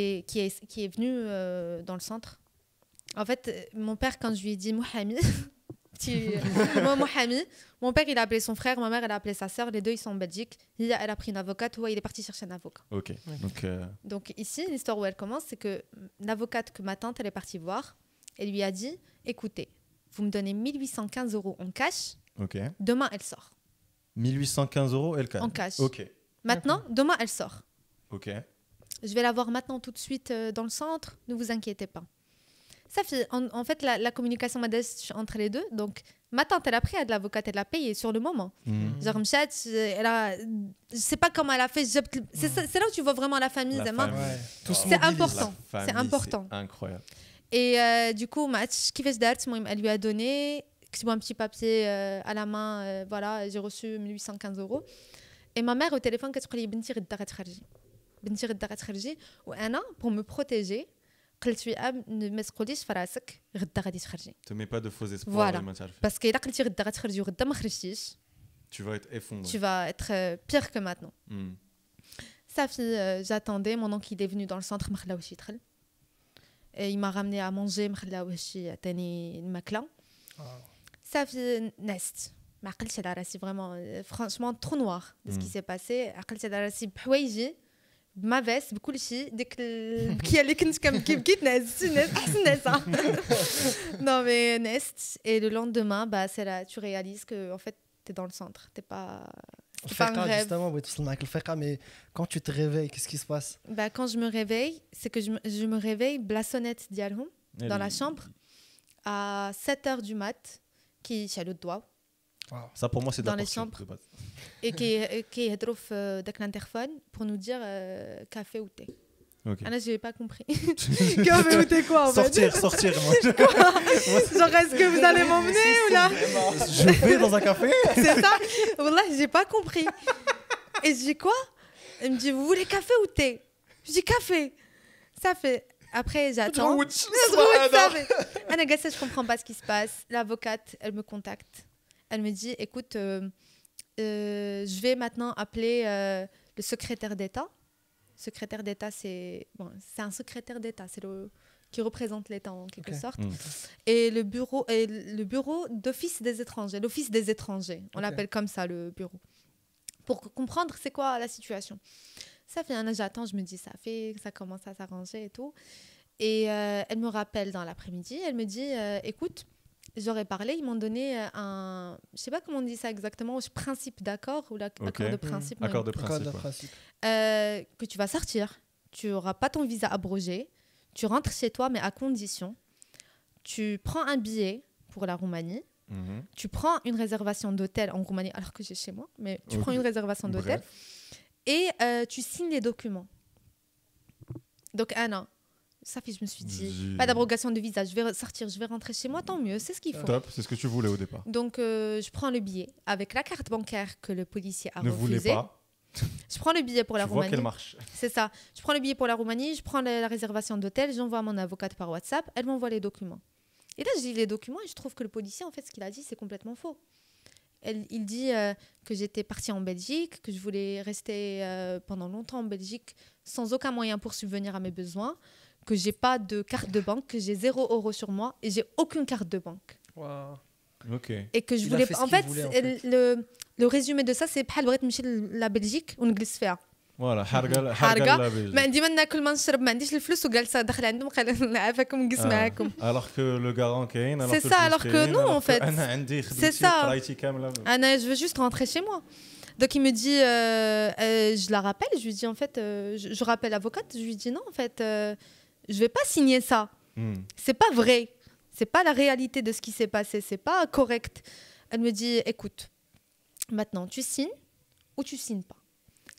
est venu dans le centre. En fait, mon père, quand je lui ai dit Mohamed, mon père il a appelé son frère, ma mère elle a appelé sa sœur, les deux ils sont en Belgique. Elle a pris une avocate, il est parti chercher un avocat. Ok. Donc ici l'histoire où elle commence, c'est que l'avocate que ma tante elle est partie voir, elle lui a dit écoutez, vous me donnez 1815 € en cash. Ok. Demain elle sort. 1815 € elle cash. En cash. Ok. Maintenant demain elle sort. Ok. Je vais la voir maintenant tout de suite dans le centre, ne vous inquiétez pas. Ça fait en fait la communication modeste entre les deux. Donc ma tante elle a pris de l'avocate, elle l'a payé sur le moment. Genre je sais pas comment elle a fait. C'est là où tu vois vraiment la famille. C'est important. C'est important. Incroyable. Et du coup match كيفاش دارت المهم elle lui a donné un petit papier à la main. Voilà, j'ai reçu 1815 €. Et ma mère au téléphone كتقول لي بنتي غدا غتخرجي وانا pour me protéger قلت لي ما تقوليش في راسك غدا غادي تخرجي. Tu mets pas de faux espoirs. Parce que الا قلتي غدا غتخرجي وغدا ما خرجتيش tu vas être effondré. Tu vas être pire que maintenant. Sa fille, j'attendais, mon oncle il est venu dans le centre ما خلاوش يدخل. Et il m'a ramené à manger ما خلاوش عطاني الماكله. Sa fille نست ما عقلتش على راسي vraiment franchement trop noir de ce qui s'est passé. عقلت على راسي بحوايجي بما فيس بكل شيء ديك البكيه اللي كنت كنبكي بكيت ناس احسن ناس. Non mais nest et le lendemain bah c'est là tu réalises que en fait t'es dans le centre, t'es pas un rêve. Justement oui توصل معك الفقه mais quand tu te réveilles qu'est-ce qui se passe? Bah quand je me réveille, c'est que je me réveille la sonnette ديالهم dans la chambre à 7h du mat qui chez le doigt. Ça pour moi c'est dans les chambres et qui يهضروا في داك l'interphone pour nous dire café ou thé. Ok. Ah là j'ai pas compris. Café ou thé quoi en fait? Sortir moi. Genre est-ce que vous allez m'emmener ou là? Je vais dans un café. C'est ça. Wallah, j'ai pas compris. Et je dis quoi? Elle me dit vous voulez café ou thé? Je dis café. Ça fait après j'attends. Anna Gassa, je comprends pas ce qui se passe. L'avocate, elle me contacte. Elle me dit écoute je vais maintenant appeler le secrétaire d'État. Secrétaire d'État, c'est un secrétaire d'État, c'est qui représente l'État en quelque sorte. Et le bureau d'office des étrangers, l'office des étrangers, on l'appelle comme ça le bureau. Pour comprendre c'est quoi la situation. Ça fait un an j'attends, je me dis ça commence à s'arranger et tout. Et elle me rappelle dans l'après-midi, elle me dit écoute, j'aurais parlé, ils m'ont donné je sais pas comment on dit ça exactement, principe d'accord ou l'accord de principe. Accord de principe. Que tu vas sortir, tu auras pas ton visa abrogé, tu rentres chez toi mais à condition, tu prends un billet pour la Roumanie, tu prends une réservation d'hôtel en Roumanie alors que j'ai chez moi, mais tu prends une réservation d'hôtel et tu signes les documents. Donc un an. Ça fait je me suis dit pas d'abrogation de visa, je vais sortir, je vais rentrer chez moi, tant mieux, c'est ce qu'il faut. Top, c'est ce que tu voulais au départ. Donc je prends le billet avec la carte bancaire que le policier a refusée. Ne voulait pas. Je prends le billet pour la Roumanie. Tu vois qu'elle marche. C'est ça. Je prends le billet pour la Roumanie, je prends la réservation d'hôtel, j'envoie à mon avocate par WhatsApp, elle m'envoie les documents. Et là je lis les documents et je trouve que le policier en fait ce qu'il a dit c'est complètement faux. Il dit que j'étais partie en Belgique, que je voulais rester pendant longtemps en Belgique sans aucun moyen pour subvenir à mes besoins, que j'ai pas de carte de banque, que j'ai 0 € sur moi et j'ai aucune carte de banque. Wow. Ok. Et que je voulais en fait le résumé de ça c'est بحال بغيت نمشي la Belgique ونجلس فيها. Voilà, حرقة ما عندي ما ناكل ما نشرب ما عنديش الفلوس وجالسه داخله عندهم عافاكم نجلس معاكم. Alors que le garant كاين. C'est ça alors que non en fait. أنا عندي خدمتي قرايتي كاملة. أنا je veux juste rentrer chez moi. Donc il me dit je la rappelle, je lui dis en fait je rappelle l'avocate, je lui dis non en fait je vais pas signer ça. C'est pas vrai. C'est pas la réalité de ce qui s'est passé. C'est pas correct. Elle me dit, écoute, maintenant, tu signes ou tu signes pas.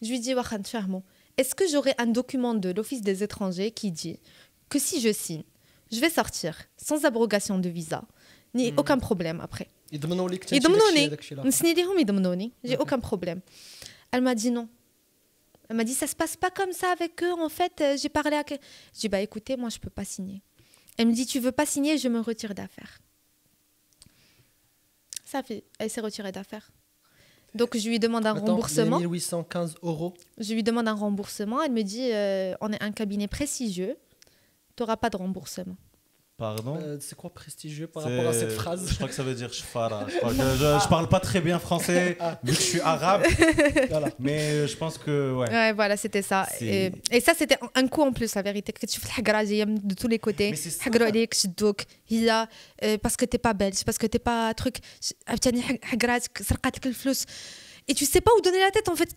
Je lui dis, est-ce que j'aurai un document de l'Office des étrangers qui dit que si je signe, je vais sortir sans abrogation de visa, ni aucun problème après. J'ai aucun problème. Elle m'a dit non. Elle m'a dit, ça se passe pas comme ça avec eux. En fait, j'ai parlé à... J'ai dit, bah écoutez, moi, je peux pas signer. Elle me dit, tu veux pas signer, je me retire d'affaires. Ça fait, elle s'est retirée d'affaires. Donc, je lui demande un remboursement. 1815 €. Je lui demande un remboursement. Elle me dit, on est un cabinet prestigieux. Tu n'auras pas de remboursement. Pardon c'est quoi prestigieux par rapport à cette phrase? Je crois que ça veut dire shfara. Je parle pas très bien français, vu que je suis arabe. Voilà. Mais je pense que... Ouais, voilà, c'était ça. Et ça, c'était un coup en plus, la vérité. Que tu fais de tous les côtés. Parce que t'es pas belge, parce que t'es pas truc... Et tu sais pas où donner la tête, en fait.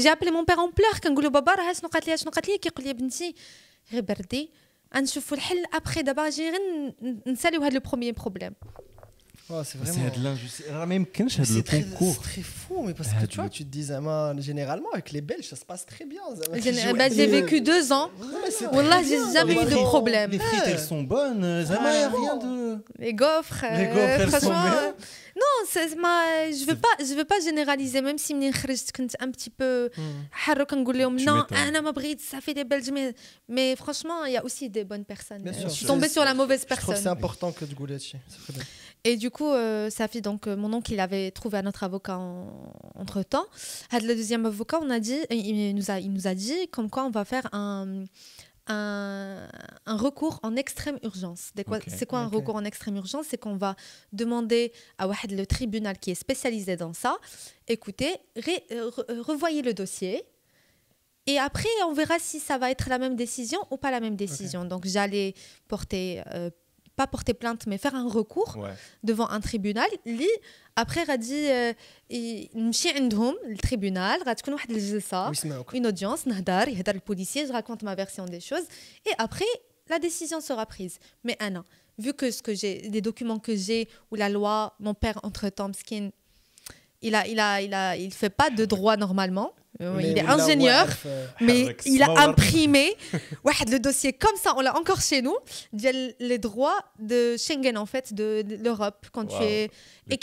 J'ai appelé mon père en pleurs. Quand je lui ai dit, نشوفوا الحل après d'abord جيرين نساليو هذا le premier problème. C'est vraiment de l'injustice. Même c'est très fou, mais parce que tu vois, tu te dis généralement avec les Belges ça se passe très bien. J'ai vécu 2 ans. Wallah, j'ai jamais eu de problème. Les frites elles sont bonnes, rien de... Les gaufres elles sont bien. Non, je veux pas généraliser, même si منين خرجت كنت un petit peu حرة كنقول لهم non انا ما بغيت ça fait des Belges, mais franchement il y a aussi des bonnes personnes. Je suis tombée sur la mauvaise personne. Je trouve que c'est important que tu goules ça. Et du coup, Safi, donc mon oncle, il avait trouvé un autre avocat entre-temps. Le deuxième avocat, il nous a dit comme quoi on va faire un recours en extrême urgence. C'est quoi un recours en extrême urgence? C'est qu'on va demander à le tribunal qui est spécialisé dans ça, écoutez, revoyez le dossier. Et après, on verra si ça va être la même décision ou pas la même décision. Donc, j'allais pas porter plainte, mais faire un recours devant un tribunal. Après, il a dit le tribunal, une audience, le policier, je raconte ma version des choses. Et après, la décision sera prise. Mais Anna, vu que les documents que j'ai, ou la loi, mon père, entre-temps, il fait pas de droit normalement. Il est ingénieur, mais il a imprimé le dossier comme ça, on l'a encore chez nous, les droits de Schengen, en fait, de l'Europe, quand tu es... Et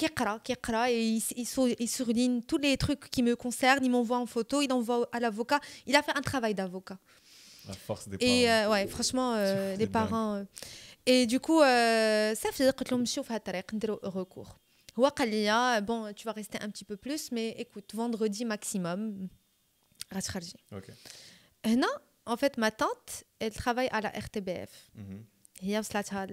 il surligne tous les trucs qui me concernent, il m'envoie en photo, il envoie à l'avocat. Il a fait un travail d'avocat. La force des parents. Et franchement, les parents... Et du coup, ça fait recours. Bon, tu vas rester un petit peu plus, mais écoute, vendredi maximum... هنا en fait ma tante elle travaille à la RTBF. هي وصلتها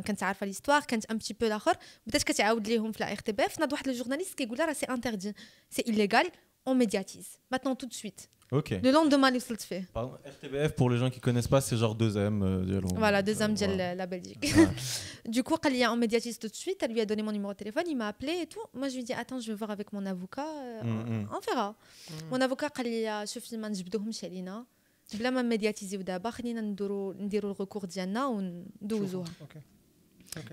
كانت عارفه l'histoire كانت un petit peu الاخر بدات كتعاود ليهم في la RTBF ناض واحد الجورناليست كيقول لها راه سي انتردي سي illégal on médiatise maintenant tout de suite. Le lendemain اللي وصلت فيه. RTBF pour les gens qui connaissent pas c'est genre 2M voilà 2M ديال la Belgique. Du coup قال لي on médiatise tout de suite, elle lui a donné mon numéro de téléphone, il m'a appelé et tout. Moi je lui dis attends, je vais voir avec mon avocat, on verra. Mon avocat قال لي شوفي ما نجبدوهمش علينا بلا ما ميدياتيزيو دابا خلينا نديروا الريكور ديالنا وندوزوها.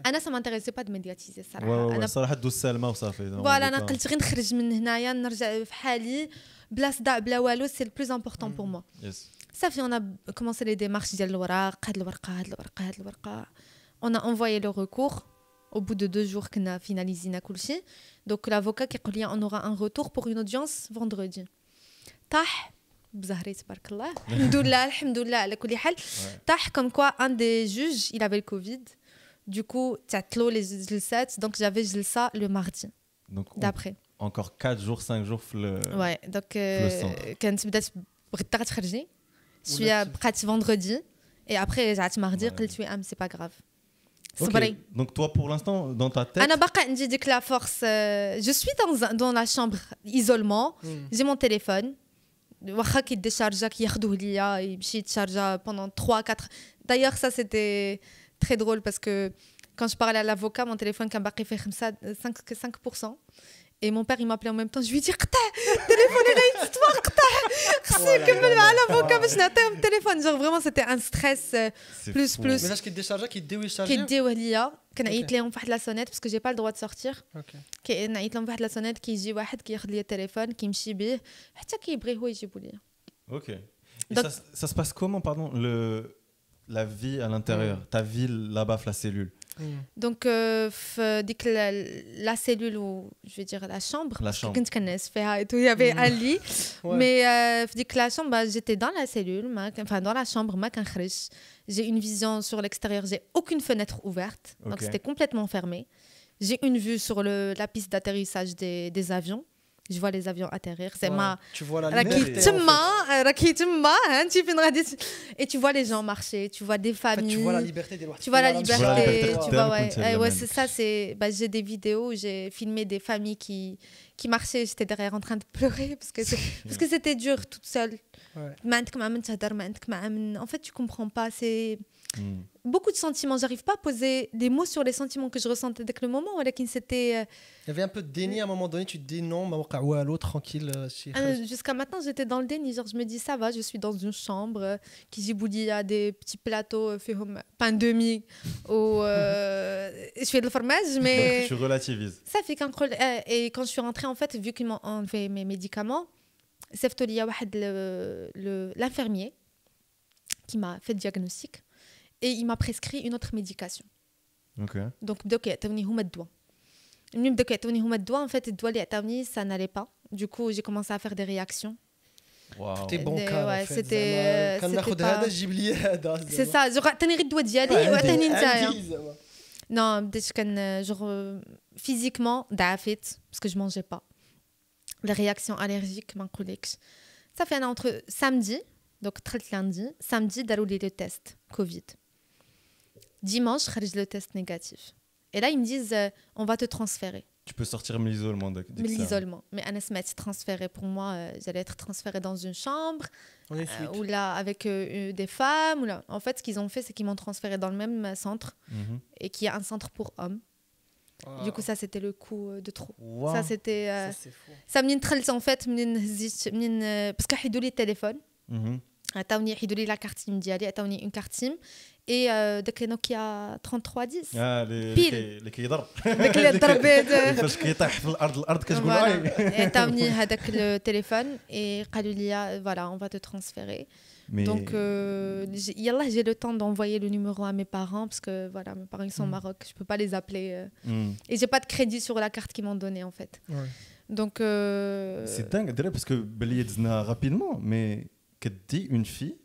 انا ça m'intéressait pas de médiatiser الصراحه. انا صراحه دوز سلمى وصافي. فوالا انا قلت غير نخرج من هنايا نرجع في حالي بلا صداع بلا والو, c'est le plus important pour moi. Ça fait on a commencé les démarches ديال الوراق, هاد الورقه. On a envoyé le recours. Au bout de 2 jours qu'on a finalisé كلشي. Donc l'avocat qui dit on aura un retour pour une audience vendredi. طاح بزهري تبارك الله. الحمد لله على كل حال. طاح comme quoi un des juges, il avait le Covid. Du coup, تعطلوا les جلسات, donc j'avais جلسة le mardi. Donc d'après. Encore 4 jours, 5 jours le Ouais, donc كانت بدات بغيت تخرجي. شويه بقات vendredi et après رجعت mardi قلت وي c'est pas grave. Okay. Donc toi pour l'instant dans ta tête انا باقا عندي ديك la force, je suis dans la chambre isolement, j'ai mon téléphone. واخا كيديشارجا كياخذوه ليا يمشي يتشارجا pendant 3-4. D'ailleurs ça c'était très drôle parce que quand je parlais à l'avocat, mon téléphone كان باقي فيه 5%. Et mon père, il m'appelait en même temps. Je lui dis téléphone, téléphone. Genre vraiment, c'était un stress plus. Mais là, qui décharge, qui décharge. Qui décharge. كان عيط لي واحد لا سونيت باسكو جي با الدروا دو سورتير كان عيط لهم واحد لا سونيت كيجي واحد كياخذ لي التليفون كيمشي به حتى كيبغي هو يجيبوا لي. OK. Et ça se passe comment pardon la vie à l'intérieur, ta vie là-bas la cellule. Donc ديك la cellule ou je vais dire la chambre كنت كنعس فيها et tout il y avait un lit mais في ديك la chambre j'étais dans la cellule enfin dans la chambre ما كنخرجش. J'ai une vision sur l'extérieur, j'ai aucune fenêtre ouverte, donc c'était complètement fermé. J'ai une vue sur la piste d'atterrissage des avions. Je vois les avions atterrir. C'est tu vois la liberté. Et tu vois les gens marcher, tu vois des familles. En fait, tu vois la liberté des lois. Tu vois la liberté. Tu vois, ouais, c'est ça. J'ai des vidéos où j'ai filmé des familles qui marchaient. J'étais derrière en train de pleurer parce que c'était dur toute seule. En fait, tu comprends pas. C'est beaucoup de sentiments. J'arrive pas à poser des mots sur les sentiments que je ressentais dès le moment. C'était. Il y avait un peu de déni à un moment donné. Tu te dis non, l'autre tranquille. Jusqu'à maintenant, j'étais dans le déni. Genre, je me dis ça va, je suis dans une chambre qui il y a des petits plateaux, pain demi ou je fais de le fromage, mais. Tu relativises. Ça fait qu'un et quand je suis rentrée en fait, vu qu'ils m'ont enlevé mes médicaments. Il y a l'infirmier qui m'a fait le diagnostic et il m'a prescrit une autre médication. Donc, en fait, ça n'allait pas. Du coup, j'ai commencé à faire des réactions. Tout est bon cas. Ouais, c'était pas... C'est ça. Non, physiquement, parce que je mangeais pas. Les réactions allergiques, ça fait entre samedi, donc très lundi, samedi, d'aller le test Covid. Dimanche, j'ai le test négatif. Et là, ils me disent, on va te transférer. Tu peux sortir de l'isolement. L'isolement. Mais Anas m'a transféré. Pour moi, j'allais être transférée dans une chambre, ou là, avec des femmes. Ou là. En fait, ce qu'ils ont fait, c'est qu'ils m'ont transférée dans le même centre, et qu'il y a un centre pour hommes. Wow. Du coup, ça, c'était le coup de trop. Wow. Ça, c'était... ça me dit en fait, parce qu'ils ont eu le téléphone. Ils ont eu la carte SIM ديالي, ils ont eu une carte SIM. Et داك Nokia 3310. اللي كيضرب. داك اللي ضرب فاش كيطيح في الارض كتقول اي. عطاوني هذاك التليفون et قالوا لي voilà, on va te transférer. Mais... Donc, j'ai le temps d'envoyer le numéro à mes parents parce que voilà, mes parents ils sont au Maroc, je peux pas les appeler et j'ai pas de crédit sur la carte qu'ils m'ont donnée en fait. Donc c'est dingue parce que Beli Dizna rapidement, mais qu'elle dit une fille,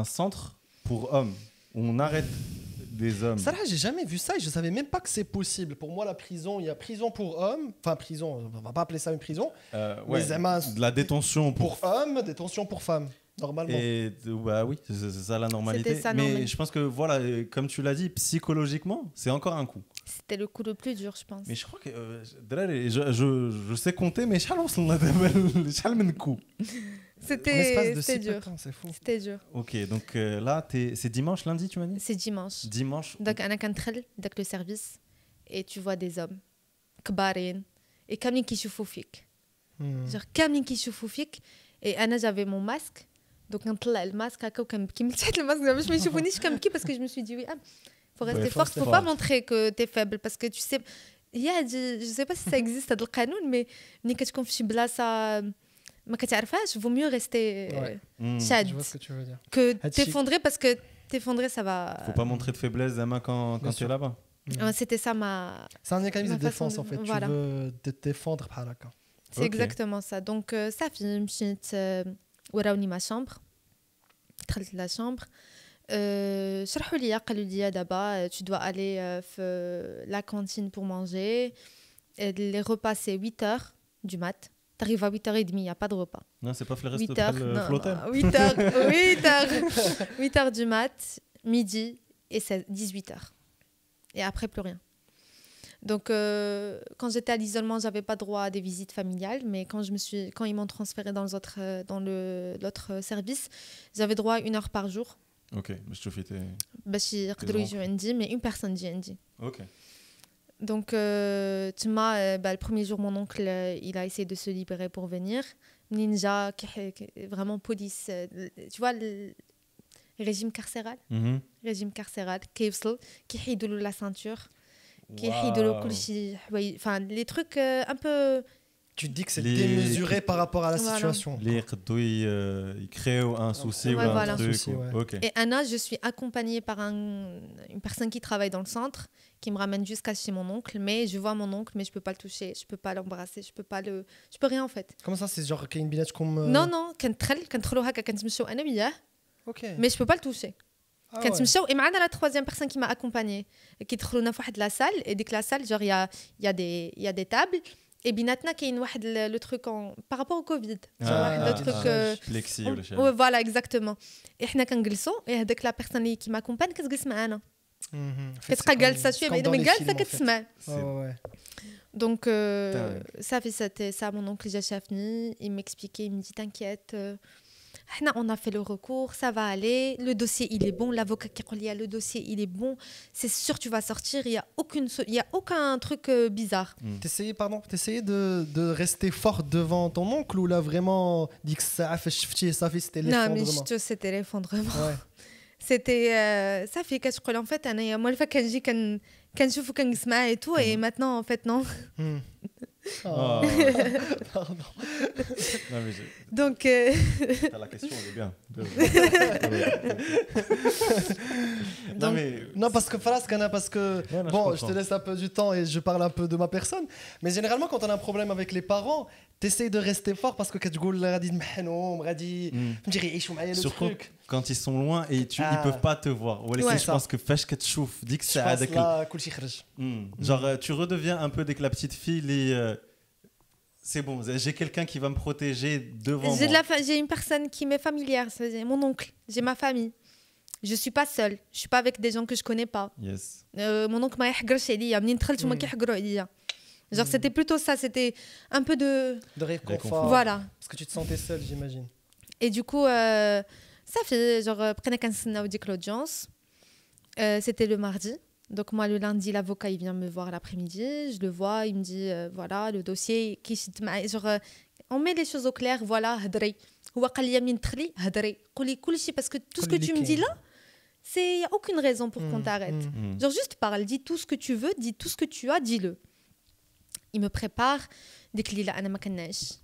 un centre pour hommes où on arrête des hommes. Ça là, j'ai jamais vu ça et je savais même pas que c'est possible. Pour moi, la prison, il y a prison pour hommes, enfin prison, on va pas appeler ça une prison, mais de la détention pour hommes, détention pour femmes. Normalement. Et bah oui, c'est ça la normalité. Ça, mais je pense que voilà, comme tu l'as dit, psychologiquement, c'est encore un coup. C'était le coup le plus dur, je pense. Mais je crois que je sais compter, mais c'était dur. C'est fou. C'était dur. Ok, donc là, c'est dimanche, lundi, tu m'as dit? C'est dimanche. Dimanche. Donc, on a qu'un avec le service et tu vois des hommes, kbarin, et kamine qui choufou-fik. Genre, kamine qui choufou-fik. Et Anna, j'avais mon masque. Donc, on a le masque, qui me tient le masque. Je me suis dit, comme qui parce que je me suis dit, oui, faut rester forte, faut pas montrer que t'es faible parce que tu sais, je sais pas si ça existe dans le canon, mais ni que tu confies blassa, ma كتعرفهاش, vaut mieux rester chad. Je vois ce que tu veux dire. Que t'effondrer parce que t'effondrer ça va. Faut pas montrer de faiblesse quand tu es là-bas. C'était ça ma. C'est un mécanisme de défense en fait. Voilà. Tu veux te défendre par là. C'est exactement ça. Donc ça fait une petite وراوني ma chambre. دخلت la chambre. شرحوا لي قالوا لي دابا tu dois aller la cantine pour manger. Les repas c'est 8h du mat. T'arrives à 8h30, il n'y a pas de repas. Non, c'est pas le resto de l'hôtel. 8h du mat, midi et 18h. Et après plus rien. Donc quand j'étais à l'isolement, j'avais pas droit à des visites familiales, mais quand ils m'ont transféré dans l'autre service, j'avais droit à 1 heure par jour. OK, mais je te fais mais une personne dit. OK. Donc, le premier jour, mon oncle, il a essayé de se libérer pour venir. Ninja, vraiment police. Tu vois, le régime carcéral. Régime carcéral, qui hidou la ceinture, qui hidou enfin, les trucs un peu... Tu dis que c'est démesuré par rapport à la situation. Ils créent un souci ou un truc. Okay. Et Anna, je suis accompagnée par une personne qui travaille dans le centre, qui me ramène jusqu'à chez mon oncle. Mais je vois mon oncle, mais je peux pas le toucher, je peux pas l'embrasser, je peux rien en fait. Comment ça, c'est genre qu'il y a une binette comme... Non, mais je peux pas le toucher. Et maintenant la troisième personne qui m'a accompagnée, qui est dans la salle, et dès que la salle, genre il y a des tables. Et binatna qui est le truc par rapport au Covid. Le truc plexi ou voilà exactement. Et حنا كنجلسوا et هذاك la personne qui m'accompagne كتجلس معانا. كتبقى جالسه شويه بعيده من جالسه كتسمع. Donc ça fait ça mon oncle déjà chafni, il m'expliquait, il me dit t'inquiète. On a fait le recours, ça va aller, le dossier il est bon, l'avocat qui dit le dossier il est bon, c'est sûr tu vas sortir, il y a aucun truc bizarre. T'essayais de rester forte devant ton oncle ou là vraiment dit que ça fait c'était l'effondrement. Non mais c'était l'effondrement. Ouais. C'était ça fait que je crois en fait انا moi le fait quand j'ai كنشوفو كنسمع et tout et maintenant en fait non. Oh. Pardon. Non, mais donc la question elle est bien. Non parce que bon je te laisse un peu du temps et je parle un peu de ma personne, mais généralement quand on a un problème avec les parents t'essayes de rester fort parce que كتقول غادي نمحنهم غادي فهمتي غيعيشوا معايا le truc. Quand ils sont loin et ils peuvent pas te voir. Je pense que فاش كتشوف ديك الساعه هذاك لا كلشي خرج. Genre tu redeviens un peu dès que la petite fille c'est bon, j'ai quelqu'un qui va me protéger devant moi. J'ai une personne qui m'est familière, c'est mon oncle, j'ai ma famille. Je suis pas seule, je suis pas avec des gens que je connais pas. Yes. Mon oncle m'a يحقرش عليا منين دخلت هما كيحقروا عليا. Genre c'était plutôt ça, c'était un peu de réconfort. Voilà. Parce que tu te sentais seule, j'imagine. Et du coup ça fait genre بقينا كنستناو ديك l'audience. C'était le mardi. Donc moi le lundi l'avocat il vient me voir l'après-midi, je le vois, il me dit voilà le dossier qui genre on met les choses au clair, voilà هضري هو قال لي منين تدخلي هضري قولي كلشي parce que tout ce que tu me dis là c'est y a aucune raison pour qu'on t'arrête. Genre juste parle, dis tout ce que tu veux, dis tout ce que tu as, dis-le. Il me prépare ديك الليله انا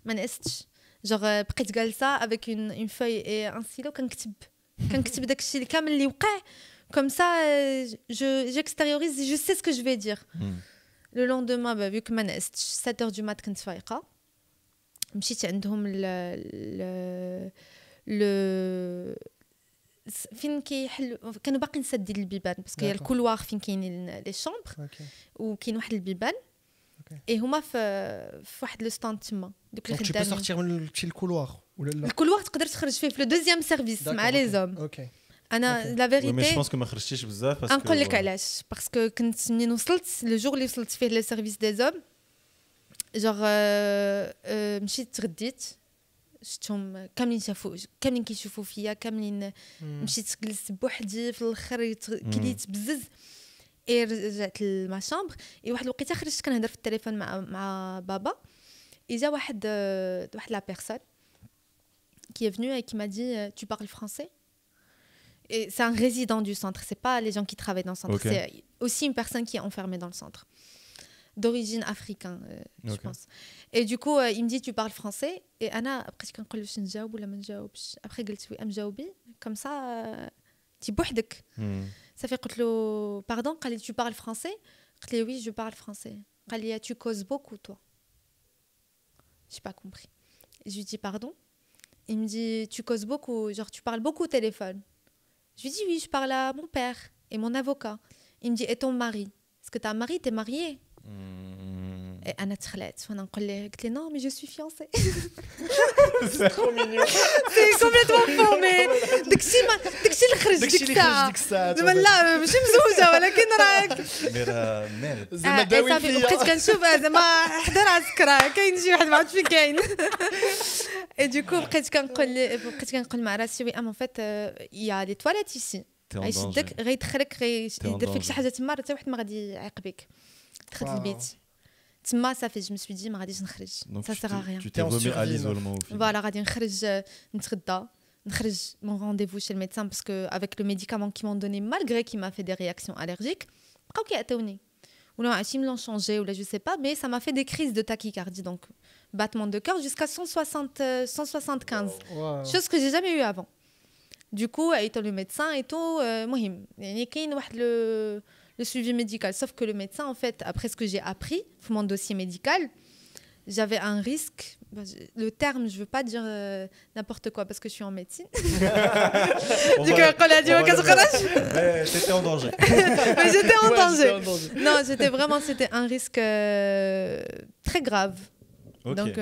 ما نعستش genre بقيت جالسه avec une feuille et un stylo كنكتب داكشي كامل اللي وقع. Comme ça, j'extériorise, je sais ce que je vais dire. Le lendemain, vu que je suis 7h du mat, je suis مشيت عندهم فين كيحلوا كانوا باقي نسدين البيبان باسكو هي الكولوار فين كاينين لي شامبر وكاين واحد البيبان اي هما في واحد لو ستاند تما دوك اللي خدامين. Tu peux sortir من الكولوار ولا لا؟ الكولوار تقدر تخرج فيه في لو دوزيام سيرفيس مع لي زوم. اوكي. انا لا فيريتي مي جو بونس كو ما خرجتيش بزاف باسكو نقول لك علاش باسكو كنت منين وصلت لو جور اللي وصلت فيه لي سيرفيس دي زوم جوغ مشيت تغديت شفتهم كاملين كيشوفوا فيا كاملين مشيت جلست بوحدي في الاخر كليت بزز اي رجعت لما شامبر اي واحد الوقيته خرجت كنهضر في التليفون مع بابا اجا واحد لا بيرسون qui est venu et qui m'a dit tu parles français. Et c'est un résident du centre, c'est pas les gens qui travaillent dans le centre, c'est aussi une personne qui est enfermée dans le centre, d'origine africaine, je pense. Et du coup, il me dit tu parles français et Anna après je نقول واش نجاوب ولا ما نجاوبش après قلت وي مجاوبي comme ça تي بوحدك صافي قلت له pardon قال لي tu parles français قلت لي oui je parle français قال لي tu causes beaucoup toi. J'ai pas compris. Je lui dis pardon. Il me dit tu causes beaucoup, genre tu parles beaucoup au téléphone. Je lui dis oui, je parle à mon père et mon avocat. Il me dit et ton mari? Est-ce que t'as un mari? T'es mariée? Et Anna تخلعت وانا نقول له قلت له non mais je suis fiancée. C'est trop mignon. C'est complètement faux mais داكشي اللي خرج ديك الساعه زعما لا ماشي مزوجه ولكن راك زعما داوي فيا بقيت كنشوف زعما حدا راسك راه كاين شي واحد ما عرفتش فين كاين. Et du coup بقيت كنقول مع راسي وي en fait il y a des toilettes ici. غيشدك غيدخلك غيدير فيك شي حاجه تما حتى واحد ما غادي يعاقبك. دخلت البيت تما صافي جو مسوي دي ما غاديش نخرج سا سير ا ريان tu t'es remis à l'isolement au final. فوالا غادي نخرج نتغدى نخرج mon rendez-vous chez le médecin parce que avec le médicament qu'ils m'ont donné malgré qu'il m'a fait des réactions allergiques بقاو كيعطيوني ولا عرفتي ملون شونجي ولا جو سي با مي ça m'a fait des crises de tachycardie donc battement de cœur jusqu'à 175 chose que j'ai jamais eu avant du coup étant le médecin et tout مهم يعني كاين واحد le suivi médical sauf que le médecin en fait après ce que j'ai appris pour mon dossier médical j'avais un risque le terme je veux pas dire n'importe quoi parce que je suis en médecine du coup quand elle a dit t'étais en danger mais j'étais en danger non c'était un risque très grave okay. Donc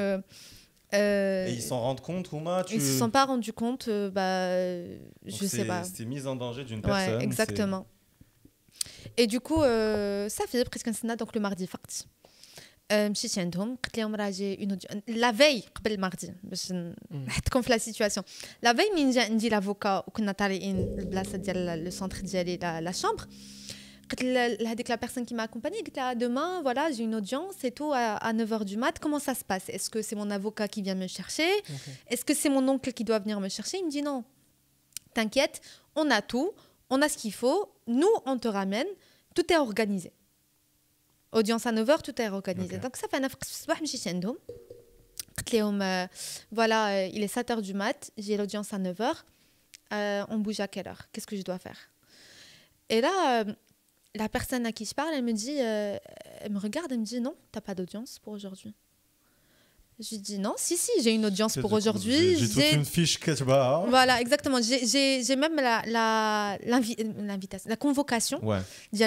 et ils s'en rendent compte Houma ils se sont pas rendus compte je sais pas c'était mise en danger d'une personne ouais, exactement et du coup ça faisait presque un sénat donc le mardi فقط مشيت عندهم قلت لهم راه جاي لا في قبل الماردي باش نحطكم في لا سيتوياسيون لا في منين جا عندي لافوكا وكنا طالعين البلاصه ديال لو سونتر ديالي لا شامبر قلت لهذيك لا بيرسون كي م'a accompagné قلت لها demain voilà j'ai une audience et tout à 9h du mat comment ça se passe est-ce que c'est mon avocat qui vient me chercher est-ce que c'est mon oncle qui doit venir me chercher il me dit non t'inquiète on a tout on a ce qu'il faut nous on te ramène tout est organisé audience à 9h tout est organisé donc ça fait انا في الصباح مشيت عندهم قلت لهم voilà il est 7h du mat j'ai l'audience à 9h on bouge à quelle heure qu'est-ce que je dois faire et là la personne à qui je parle elle me dit elle me regarde elle me dit non t'as pas d'audience pour aujourd'hui je lui dis non si j'ai une audience pour aujourd'hui j'ai toute une fiche que tu vas voilà exactement j'ai même l'invitation la convocation de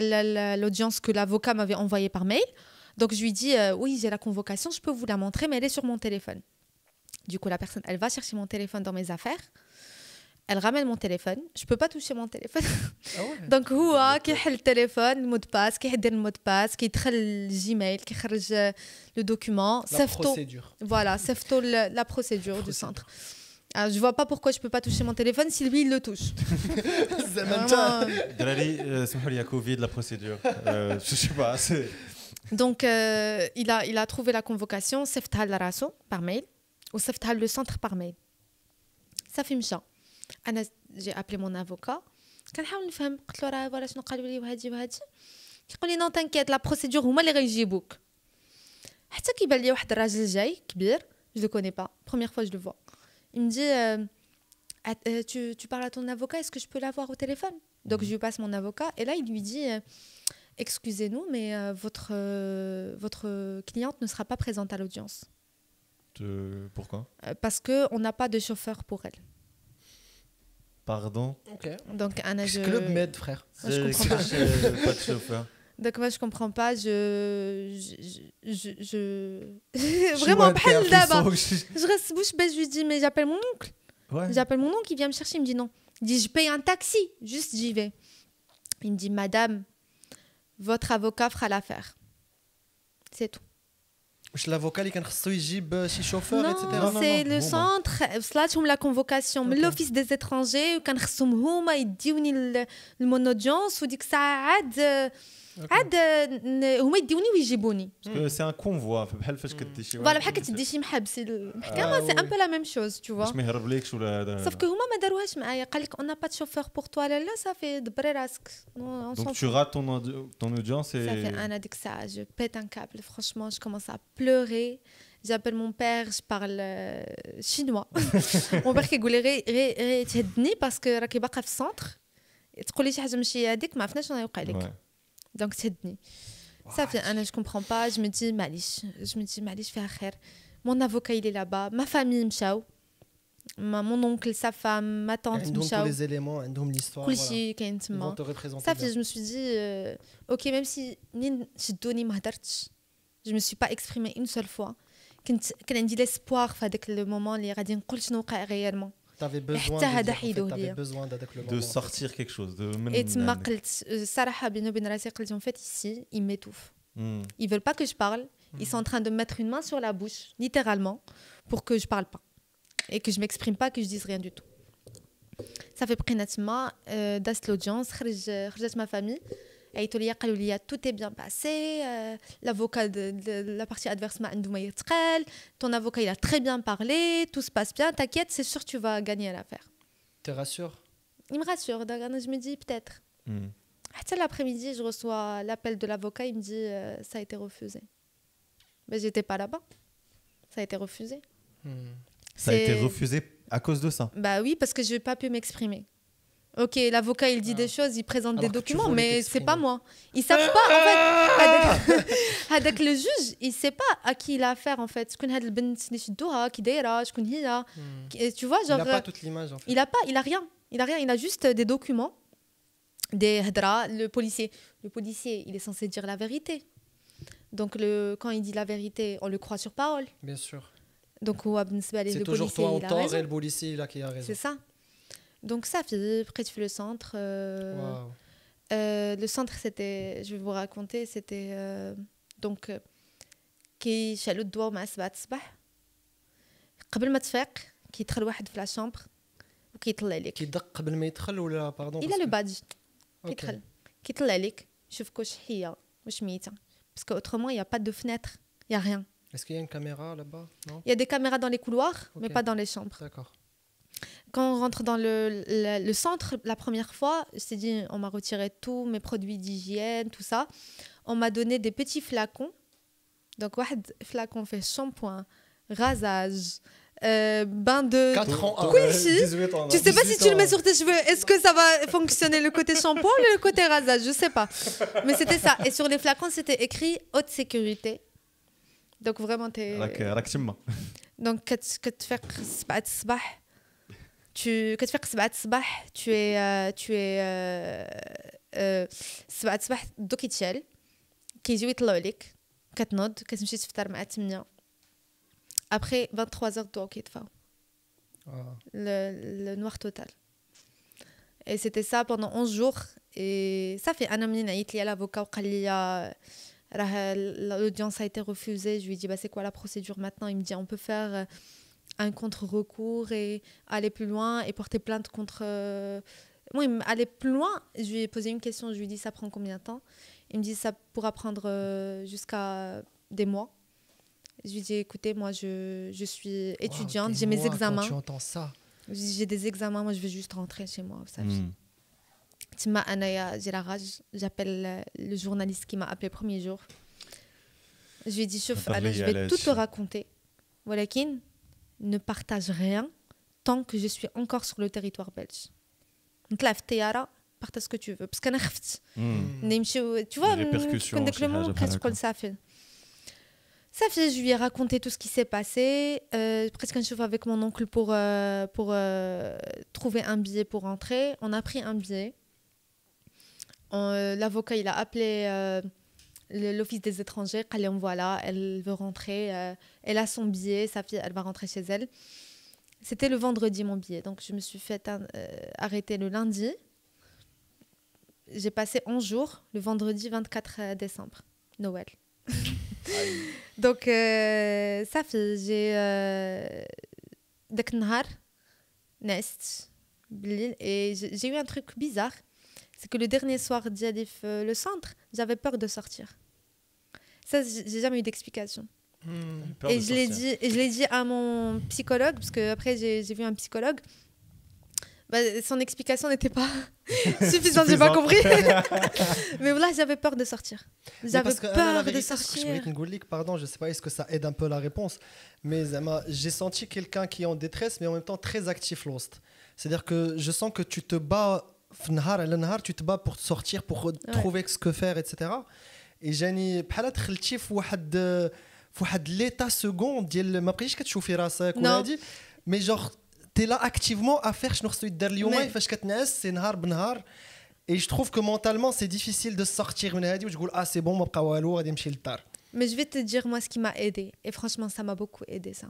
l'audience que l'avocat m'avait envoyée par mail donc je lui dis oui j'ai la convocation je peux vous la montrer mais elle est sur mon téléphone du coup la personne elle va chercher mon téléphone dans mes affaires elle ramène mon téléphone je peux pas toucher mon téléphone donc هو كيحل التليفون المود باس كيدير المود باس كيدخل الجيميل كيخرج le document voilà صيفطو la procédure du centre alors, je vois pas pourquoi je peux pas toucher mon téléphone si lui il le touche دراري سمحوا لي كوفيد la procédure je sais pas donc il a trouvé la convocation صيفطها لراسو par mail وصيفطها le centre par mail ça fait مشى انا جي ابلي مون افوكا كنحاول نفهم قلت له راه فوالا شنو قالوا لي وهادي كيقول لي نو تانكيت لا بروسيدور هما اللي غيجيبوك حتى كيبان لي واحد الراجل جاي كبير جو لو كوني با première fois je le vois il me dit tu parles à ton avocat est-ce que je peux l'avoir au téléphone donc je lui passe mon avocat et là il lui dit excusez-nous mais votre cliente ne sera pas présente à l'audience pourquoi parce que on n'a pas de chauffeur pour elle. Pardon. Okay. Donc Anna Club Med frère. Moi, je comprends pas. Pas de chauffeur. Donc moi je comprends pas vraiment بحال دابا je reste bouche bée je lui dis mais j'appelle mon oncle. Ouais. J'appelle mon oncle il vient me chercher il me dit non. Il dit je paye un taxi juste j'y vais. Il me dit madame votre avocat fera l'affaire. C'est tout. واش l'avocat اللي كان خصو يجيب شي شوفور etc. c'est le centre وصلاتهم لا كونفوكاسيون من لوفيس دي اترونجي وكان خصهم هما يديوني المون اودينس وديك الساعه عاد هما يديوني ويجيبوني باسكو سي ان كونفوا بحال فاش كدي شي فوالا بحال كتدي شي محبس المحكمه سي ان بو لا ميم شوز تو فوا باش ما يهربلكش ولا هذا صافي هما ما داروهاش معايا قال لك اون با دو شوفور بور توا لا صافي دبري راسك دونك tu rates ton audience et صافي انا ديك الساعه جو بيت ان كابل franchement je commence à pleurer j'appelle mon père je parle chinois mon père كيقول لي غير تهدني باسكو راكي باقا في السونتر تقول لي شي حاجه ماشي هذيك ما عرفناش شنو يوقع لك دونك تهدني صافي انا جو كومبرون با جو مي دي معليش فيها خير مون افوكا يلي لابا ما فامي مشاو mon oncle sa femme ma tante مشاو عندهم les éléments عندهم l'histoire كلشي كاين تما صافي je me suis dit ok même si منين شدوني ما هضرتش je me suis pas exprimée une seule fois كان عندي l'espoir في هذاك لو مومون اللي غادي نقول شنو وقع réellement t'avais besoin de sortir quelque chose et تما قلت صراحه بيني وبين راسي قلت en fait ici ils m'étouffent ils veulent pas que je parle ils sont en train de mettre une main sur la bouche littéralement pour que je parle pas et que je m'exprime pas que je dise rien du tout ça fait بقينا تما دازت l'audience خرجت ma famille tout est bien passé, l'avocat de la partie adverse ton avocat il a très bien parlé, tout se passe bien, t'inquiète, c'est sûr tu vas gagner l'affaire. Te rassure? Il me rassure, je me dis peut-être. L'après-midi, je reçois l'appel de l'avocat, il me dit ça a été refusé. Mais j'étais pas là-bas. Ça a été refusé. Ça a été refusé à cause de ça? Bah oui, parce que je n'ai pas pu m'exprimer. Ok, l'avocat il dit des choses, il présente des documents, mais c'est pas moi. Ils savent pas en fait. Avec le juge, il sait pas à qui il a affaire en fait. Tu vois, genre. Il a pas toute l'image en fait. Il a rien. Il a juste des documents, des hadra. Le policier, il est censé dire la vérité. Donc quand il dit la vérité, on le croit sur parole. Bien sûr. Donc c'est toujours toi en tort et le policier là qui a raison. C'est ça. Donc ça fait près de le centre. Le centre c'était, je vais vous raconter, c'était donc كي شالوا الضوء مع 7 الصباح قبل ما تفيق كيدخل واحد في لا شامبر وكيطلع لك كيدق قبل ما يدخل ولا باردون الى لو بادج كيدخل كيطلع لك يشوفك واش حيه واش ميته باسكو autrement il y a pas de fenêtre, il y a rien. Est-ce qu'il y a une caméra là-bas? Non. Il y a des caméras dans les couloirs, mais pas dans les chambres. D'accord. Quand on rentre dans le centre, la première fois, on m'a retiré tous mes produits d'hygiène, tout ça. On m'a donné des petits flacons. Donc, un flacon fait shampoing, rasage, bain de... 4 ans, tu sais pas si tu le mets sur tes cheveux, est-ce que ça va fonctionner le côté shampoing ou le côté rasage? Je sais pas. Mais c'était ça. Et sur les flacons, c'était écrit haute sécurité. Donc, vraiment, t'es... Donc, quand tu fais كتفيق 7 الصباح tu es 7 الصباح الضو كيتشال كيجيو يطلعوا لك كتنوض كتمشي تفطر مع 8 après 23h الضو كيطفى le noir total. Et c'était ça pendant 11 jours et ça fait انا منين عيط لي l'avocat وقال لي l'audience a été refusée. Je lui ai dit bah c'est quoi la procédure maintenant? Il me dit on peut faire un contre-recours et aller plus loin et porter plainte contre... Moi, aller plus loin, je lui ai posé une question, je lui ai dit ça prend combien de temps? Il me dit ça pourra prendre jusqu'à des mois. Je lui ai dit écoutez, moi je suis étudiante, j'ai mes examens. Quand tu entends ça. J'ai des examens, moi je veux juste rentrer chez moi. J'ai la rage, j'appelle le journaliste qui m'a appelé le premier jour. Je lui ai dit chauffe, je vais tout te raconter. Voilà, ne partage rien tant que je suis encore sur le territoire belge. Partage ce que tu veux. Parce que tu vois, ça fait, je lui ai raconté tout ce qui s'est passé. Presque un chauffeur avec mon oncle pour trouver un billet pour rentrer. On a pris un billet. L'avocat, il a appelé l'office des étrangers. Voilà, elle veut rentrer. Elle a son billet. Sa fille, elle va rentrer chez elle. C'était le vendredi, mon billet. Donc, je me suis fait arrêter le lundi. J'ai passé 11 jours, le vendredi 24 décembre, Noël. Donc, ça fait, j'ai et j'ai eu un truc bizarre. C'est que le dernier soir d'Yadif, le centre, j'avais peur de sortir. Ça, j'ai jamais eu d'explication. Et je l'ai dit à mon psychologue, parce qu'après, j'ai vu un psychologue. Bah, son explication n'était pas suffisante, j'ai pas compris. Mais voilà, j'avais peur de sortir. J'avais peur de sortir. Pardon, je sais pas, est-ce que ça aide un peu la réponse, mais j'ai senti quelqu'un qui est en détresse, mais en même temps très actif, Lost. C'est-à-dire que je sens que tu te bats, tu te bats pour sortir, pour trouver ce que faire, etc. Et j'ai بحال دخلتي في واحد l'état second ديال ما بقيتيش كتشوفي راسك ولا هادي mais genre t'es là activement à faire شنو خصو يدار اليوم فاش كتنعس سي نهار بنهار. Et je trouve que mentalement c'est difficile de sortir من هادي وتقول c'est bon ما بقى والو غادي نمشي للدار. Mais je vais te dire moi ce qui m'a aidé et franchement ça m'a beaucoup aidé ça.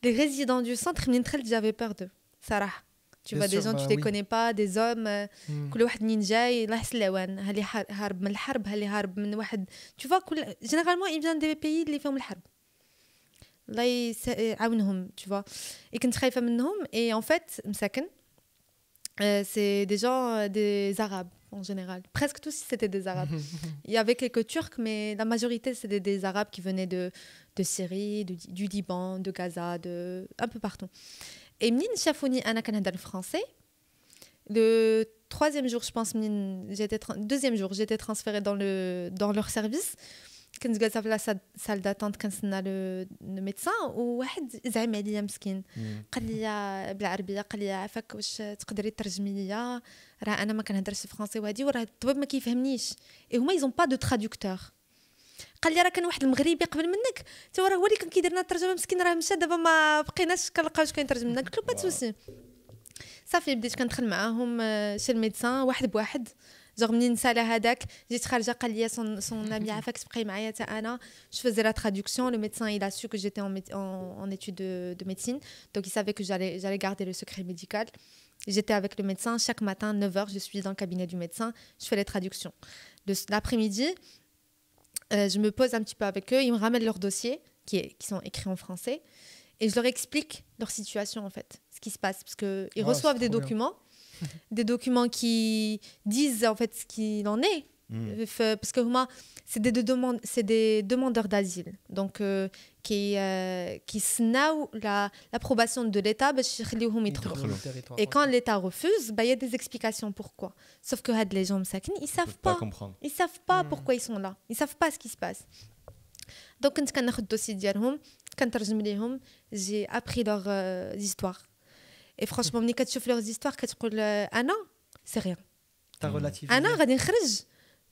Les résidents du centre منين دخلت j'avais peur d'eux صراحة. Tu vois des gens tu les connais pas, des hommes كل واحد منين جاي الله يحسن العوان هاللي هارب من الحرب هاللي هارب من واحد tu vois généralement ils viennent des pays اللي فيهم الحرب الله يعاونهم tu vois. et كنت خايفة منهم et en fait مساكن c'est des gens des arabes en général. Presque tous, c'était des Arabes. Il y avait quelques Turcs, mais la majorité, c'était des Arabes qui venaient de Syrie, du Liban, de Gaza, un peu partout. Et منين شافوني أنا كنهضر français, le troisième jour, je pense, deuxième jour, j'étais transférée dans leur service. كنت جالسه في لا سال داتونت كنستنى لو ميدسان وواحد زعم عليا مسكين قال لي بالعربيه قال لي عافاك واش تقدري ترجمي ليا راه انا ما كنهضرش فرونسي وهادي وراه الطبيب ما كيفهمنيش اي هما يزون با دو ترادكتور قال لي راه كان واحد المغربي قبل منك حتى راه هو اللي كان كيدير لنا الترجمه مسكين راه مشى دابا ما بقيناش كنلقاوش كيترجم لنا قلت له با تسوسي صافي بديت كندخل معاهم شي الميدسان واحد بواحد genre منين نسالى هذاك جيت خارجه قال لي son ami عافاك تبقاي معايا حتى انا je faisais la traduction le médecin il a su que j'étais en études de médecine donc il savait que j'allais garder le secret médical j'étais avec le médecin chaque matin 9h je suis dans le cabinet du médecin je fais les traductions l'après-midi je me pose un petit peu avec eux ils me ramènent leurs dossiers qui sont écrits en français et je leur explique leur situation en fait ce qui se passe parce que ils reçoivent des documents des documents qui disent en fait ce qu'il en est parce que c'est des demandeurs d'asile donc qui snao l'approbation de l'État et quand l'État refuse il y a des explications pourquoi sauf que les gens ils savent pas pourquoi ils sont là ils savent pas ce qui se passe donc quand كناخذ الدوسي ديالهم كنترجم ليهم j'ai appris leur histoire. Et franchement, ملي كتشوف leurs histoires كتقول أنا c'est rien. أنا غادي نخرج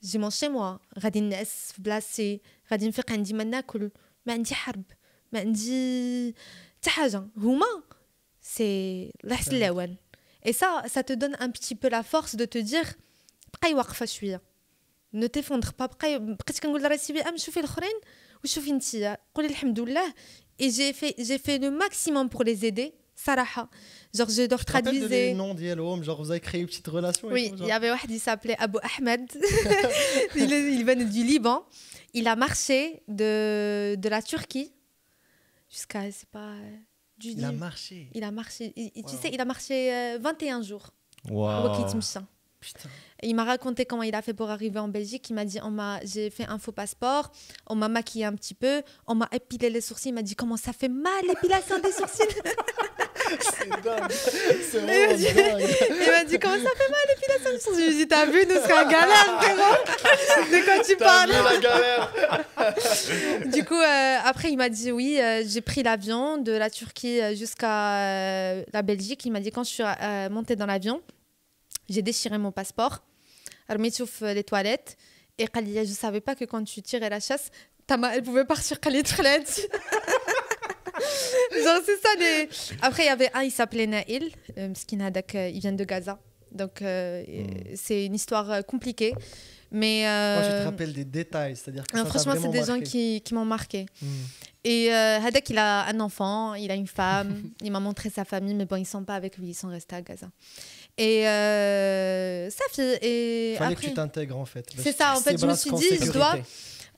جي مون شي موا غادي نعس في بلاصتي غادي نفيق عندي ما ناكل ما عندي حرب ما عندي حتى حاجة هما سي الله يحسن العوان. Et ça te donne un petit peu la force de te dire بقاي واقفة شوية ne t'effondre pas بقيت كنقول لراسي بأم شوفي الآخرين وشوفي نتيا قولي الحمد لله. Et j'ai fait le maximum pour les aider. Sarah, genre je leur traduisais. Le nom d'Yelom, genre vous avez créé une petite relation. Oui, il y avait un qui s'appelait Abou Ahmed. il venait du Liban. Il a marché de la Turquie jusqu'à c'est pas il a marché. Il a marché. Tu sais, il a marché 21 jours. Wow. Putain. Il m'a raconté comment il a fait pour arriver en Belgique. Il m'a dit j'ai fait un faux passeport, on m'a maquillé un petit peu, on m'a épilé les sourcils. Il m'a dit comment ça fait mal l'épilation des sourcils. C'est dingue. C'est vraiment dingue. Il m'a dit comment ça fait mal l'épilation des sourcils. Je lui ai dit t'as vu, nous c'est en galère frérot. De quoi tu parles? T'as vu la galère. Du coup après il m'a dit oui, j'ai pris l'avion de la Turquie jusqu'à la Belgique. Il m'a dit quand je suis montée dans l'avion, j'ai déchiré mon passeport, remis sur les toilettes et je ne savais pas que quand tu tirais la chasse, elle pouvait partir les toilettes. Genre c'est ça les... Après il y avait un, il s'appelait Naïl, il vient de Gaza. Donc c'est une histoire compliquée. Mais moi je te rappelle des détails, c'est-à-dire que franchement c'est des gens qui m'ont marqué. Et Hadak il a un enfant, il a une femme, il m'a montré sa famille mais bon ils sont pas avec lui, ils sont restés à Gaza. Et sa fille et fallait après que tu t'intègres en fait. C'est ça en fait, je me suis dit je dois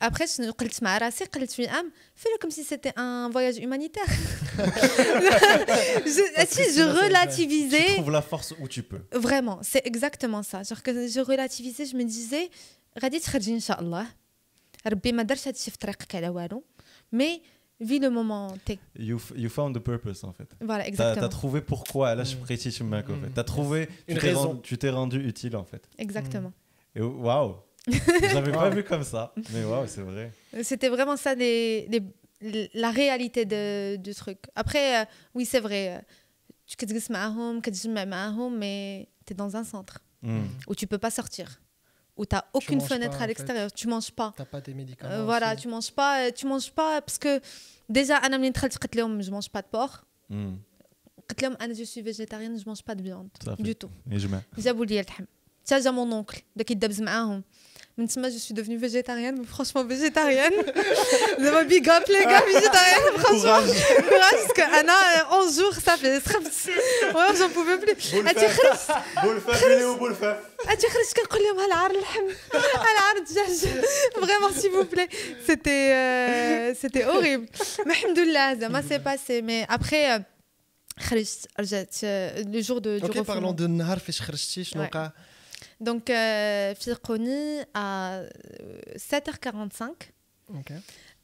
après je قلت مع راسي قلت في fais-le comme si c'était un voyage humanitaire. je relativisais. Tu trouves la force où tu peux. Vraiment, c'est exactement ça. Genre que je relativisais, je me disais غادي تخرجي ان شاء الله. ربي ما دارش هادشي في طريقك على والو. Mais vis le moment T. You found the purpose en fait. Voilà, exactement. T'as trouvé pourquoi là je précise chez Mac en fait. T'as trouvé tu t'es rendu utile en fait. Exactement. Et waouh. J'avais pas vu comme ça, mais waouh, c'est vrai. C'était vraiment ça la réalité du truc. Après oui, c'est vrai. Tu كتجلس معاهم كتجمع معاهم mais tu es dans un centre où tu peux pas sortir. Où tu n'as aucune fenêtre à l'extérieur, tu manges pas. Tu n'as pas tes médicaments. Voilà, tu manges pas parce que déjà je mange pas de porc. Je suis végétarienne, je mange pas de viande du tout. جابوا لي اللحم. Ça j'ai mon oncle, donc il dabz معاهم. Maintenant je suis devenue végétarienne, mais franchement végétarienne. Vous avez big up les gars végétariennes, franchement. Courage parce que Anna 11 jours ça fait ouais, j'en pouvais plus. تخرج كنقول لهم هالعار اللحم هالعار الدجاج vraiment s'il vous plaît c'était horrible mais alhamdoulilah زعما c'est passé mais après خرجت رجعت le jour du refoulement. OK, parlons de النهار فاش خرجتي شنو وقع Donc, فيقوني à 7h45. Ok.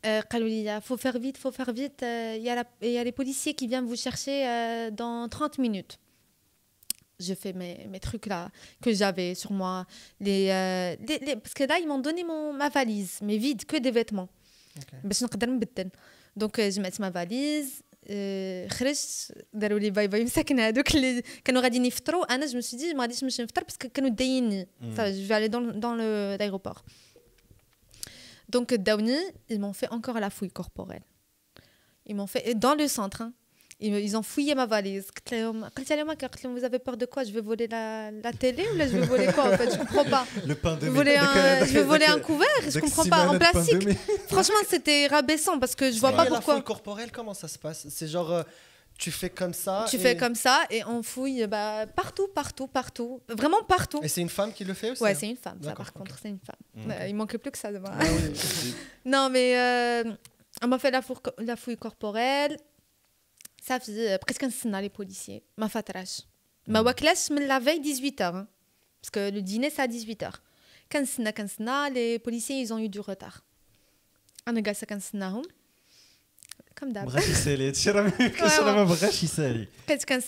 Il faut faire vite, faut faire vite. Il y a les policiers qui viennent vous chercher dans 30 minutes. Je fais mes trucs là que j'avais sur moi. Parce que là, ils m'ont donné ma valise, mais vide, que des vêtements. Okay. Donc, je mets ma valise. خرجت داروا لي باي باي مساكن هذوك اللي كانوا غاديين يفطروا انا جو me suis dit ما غاديش نمشي نفطر باسكو كانوا دايني je vais aller dans l'aéroport. Donc داوني ils m'ont fait encore la fouille corporelle. Ils m'ont fait dans le centre hein. Ils ont fouillé ma valise. قلت لهم vous avez peur de quoi? Je vais voler la télé ou là je vais voler quoi en fait? Je comprends pas. Le pain de je vais voler un couvert, je comprends pas, en plastique. Franchement, c'était rabaissant parce que je vois pas pourquoi. La fouille corporelle, comment ça se passe? C'est genre tu fais comme ça. Tu fais comme ça et on fouille partout. Vraiment partout. Et c'est une femme qui le fait aussi? Ouais, c'est une femme. Ça, par contre, c'est une femme. Il manquait plus que ça. Non, mais on m'a fait la fouille corporelle. Ça faisait presque un signal les policiers. Ma fatras. Ma waklas me la veille 18h. Hein, parce que le dîner, c'est à 18h. Quand les policiers, ils ont eu du retard. On a gagné quand comme d'hab. Brachisselé. Presque quand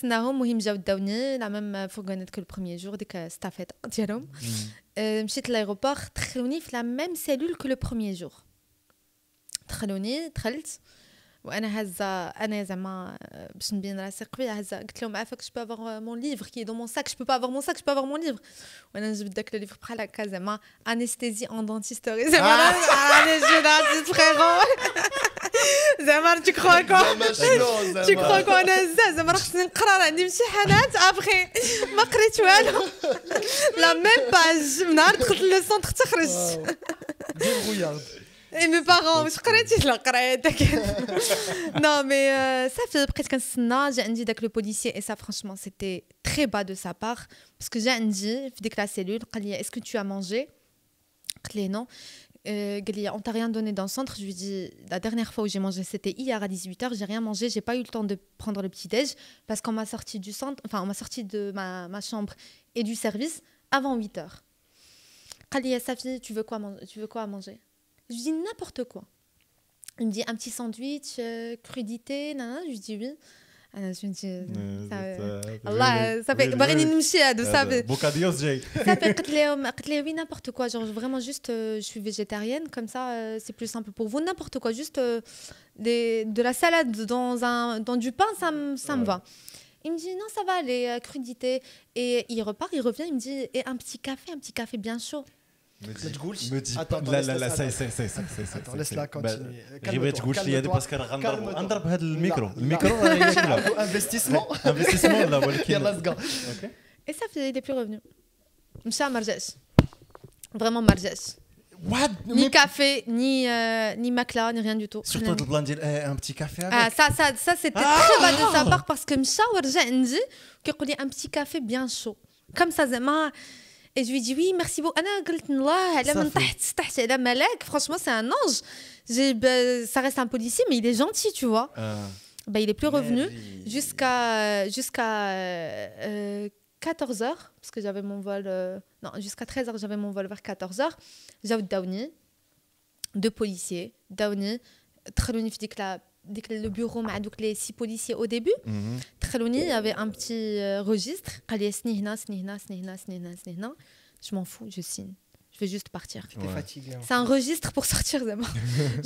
ils جاو داوني la même fourgonnette que le premier jour dès que c'était fait ديالهم. مشيت l'aéroport دخلوني في la même cellule que le premier jour. دخلت وانا هزه انا زعما باش نبين راسي قويه هزه قلت لهم عافاك جو با افوار مون ليفر كي دو مون ساك جو با افوار مون ساك جو با افوار مون ليفر وانا نجبد داك لو ليفر بحال هكا زعما انستيزي ان دونتيستوري زعما انا جوناتي فريرو زعما tu crois quoi انا هزه زعما راه خصني نقرا عندي امتحانات ابخي ما قريت والو لا ميم باج من نهار دخلت لو سونتر تخرجت Et mes parents, je croyais que je l'ai Non, mais ça fait presque un an, j'ai dit avec le policier, et ça, franchement, c'était très bas de sa part. Parce que j'ai dit, dès que la cellule, est-ce que tu as mangé? Non. On t'a rien donné dans le centre. Je lui dis, la dernière fois où j'ai mangé, c'était hier à 18h. J'ai rien mangé, j'ai pas eu le temps de prendre le petit-déj. Parce qu'on m'a sorti du centre, enfin, on m'a sorti de ma chambre et du service avant 8h. Safi, tu veux quoi à manger? Je lui dis n'importe quoi. Il me dit un petit sandwich, crudité, nanana. Je lui dis oui. Je me dis, Allah, ça fait barini nimshi à de ça. Bocadillos Jay. Ça fait قلت لي oui n'importe quoi, genre vraiment juste je suis végétarienne comme ça c'est plus simple pour vous, n'importe quoi, juste de la salade dans du pain ça me va. Il me dit non ça va les crudités et il repart, il revient, il me dit et un petit café bien chaud. Me dis pas لا ساي attends laisse-la continuer غير تقولش لي هذا باسكو راه غنضرب هذا الميكرو investissement لا ولكن يلا زقا Et ça fait il est plus revenu. مشى ما رجعش. Vraiment ما رجعش. Ni café, ni macla, ni rien du tout. Surtout le plan ديال un petit café avec. Ah ça c'était très bas de sa part parce que مشى ورجع عندي كيقول لي un petit café bien chaud. Comme ça زعما. Et je lui dis oui, merci beaucoup. Anna قلت الله على من تحت على ملاك. Franchement, c'est un ange. Ça reste un policier, mais il est gentil, tu vois. Il est plus revenu jusqu'à 14h, parce que j'avais mon vol... non, jusqu'à 13h, j'avais mon vol vers 14h. J'ai eu Downy, 2 policiers. Downy, تخلوني في ديك le bureau مع دوك les 6 policiers au début. تخلوني, il y avait un petit registre. قال لي سني هنا. Je m'en fous, je signe. Je vais juste partir. T'es fatigué. C'est un registre pour sortir d'abord.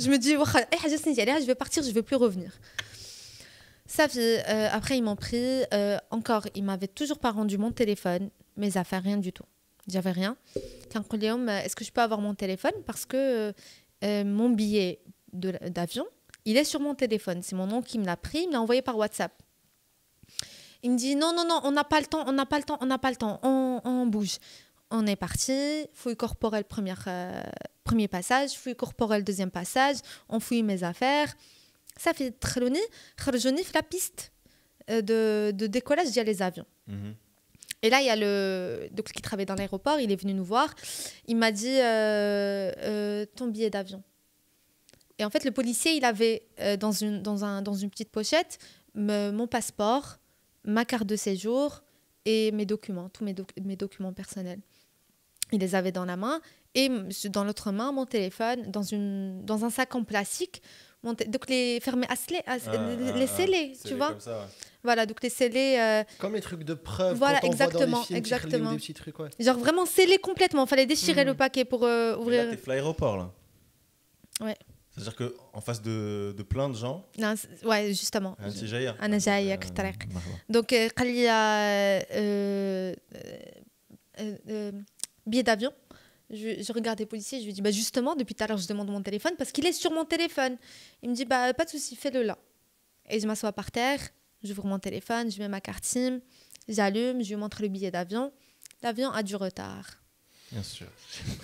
Je me dis, je vais partir, je ne vais plus revenir. Ça fait, après, ils m'ont pris. Encore, ils ne m'avaient toujours pas rendu mon téléphone, mes affaires, rien du tout. J'avais rien. Est-ce que je peux avoir mon téléphone? Parce que mon billet d'avion, il est sur mon téléphone. C'est mon oncle qui me l'a pris, il me l'a envoyé par WhatsApp. Il me dit, non, on n'a pas le temps, on bouge. On est parti, fouille corporelle premier passage, fouille corporelle deuxième passage, on fouille mes affaires. Ça fait خرجوني في la piste de décollage via les avions. Et là, il y a donc, qui travaille dans l'aéroport, il est venu nous voir. Il m'a dit ton billet d'avion. Et en fait, le policier, il avait dans une petite pochette mon passeport, ma carte de séjour et mes documents, tous mes documents personnels. Il les avait dans la main et dans l'autre main, mon téléphone, dans un sac en plastique. Donc les fermer les scellés, tu vois. Ça, ouais. Voilà, donc les scellés. Comme les trucs de preuve. Voilà, quand on exactement, voit dans les films, exactement. Des petits trucs, ouais. Genre vraiment scellés complètement. Fallait déchirer le paquet pour ouvrir. Là, t'es l'aéroport là. Ouais. C'est-à-dire que en face de plein de gens. Non, ouais, justement. انت جايه. انا جايك الطريق. Donc قال لي billet d'avion. Je regarde les policiers, je lui dis bah justement depuis tout à l'heure je demande mon téléphone parce qu'il est sur mon téléphone. Il me dit bah pas de souci, fais-le là. Et je m'assois par terre, j'ouvre mon téléphone, je mets ma carte SIM, j'allume, je lui montre le billet d'avion. L'avion a du retard. Bien sûr.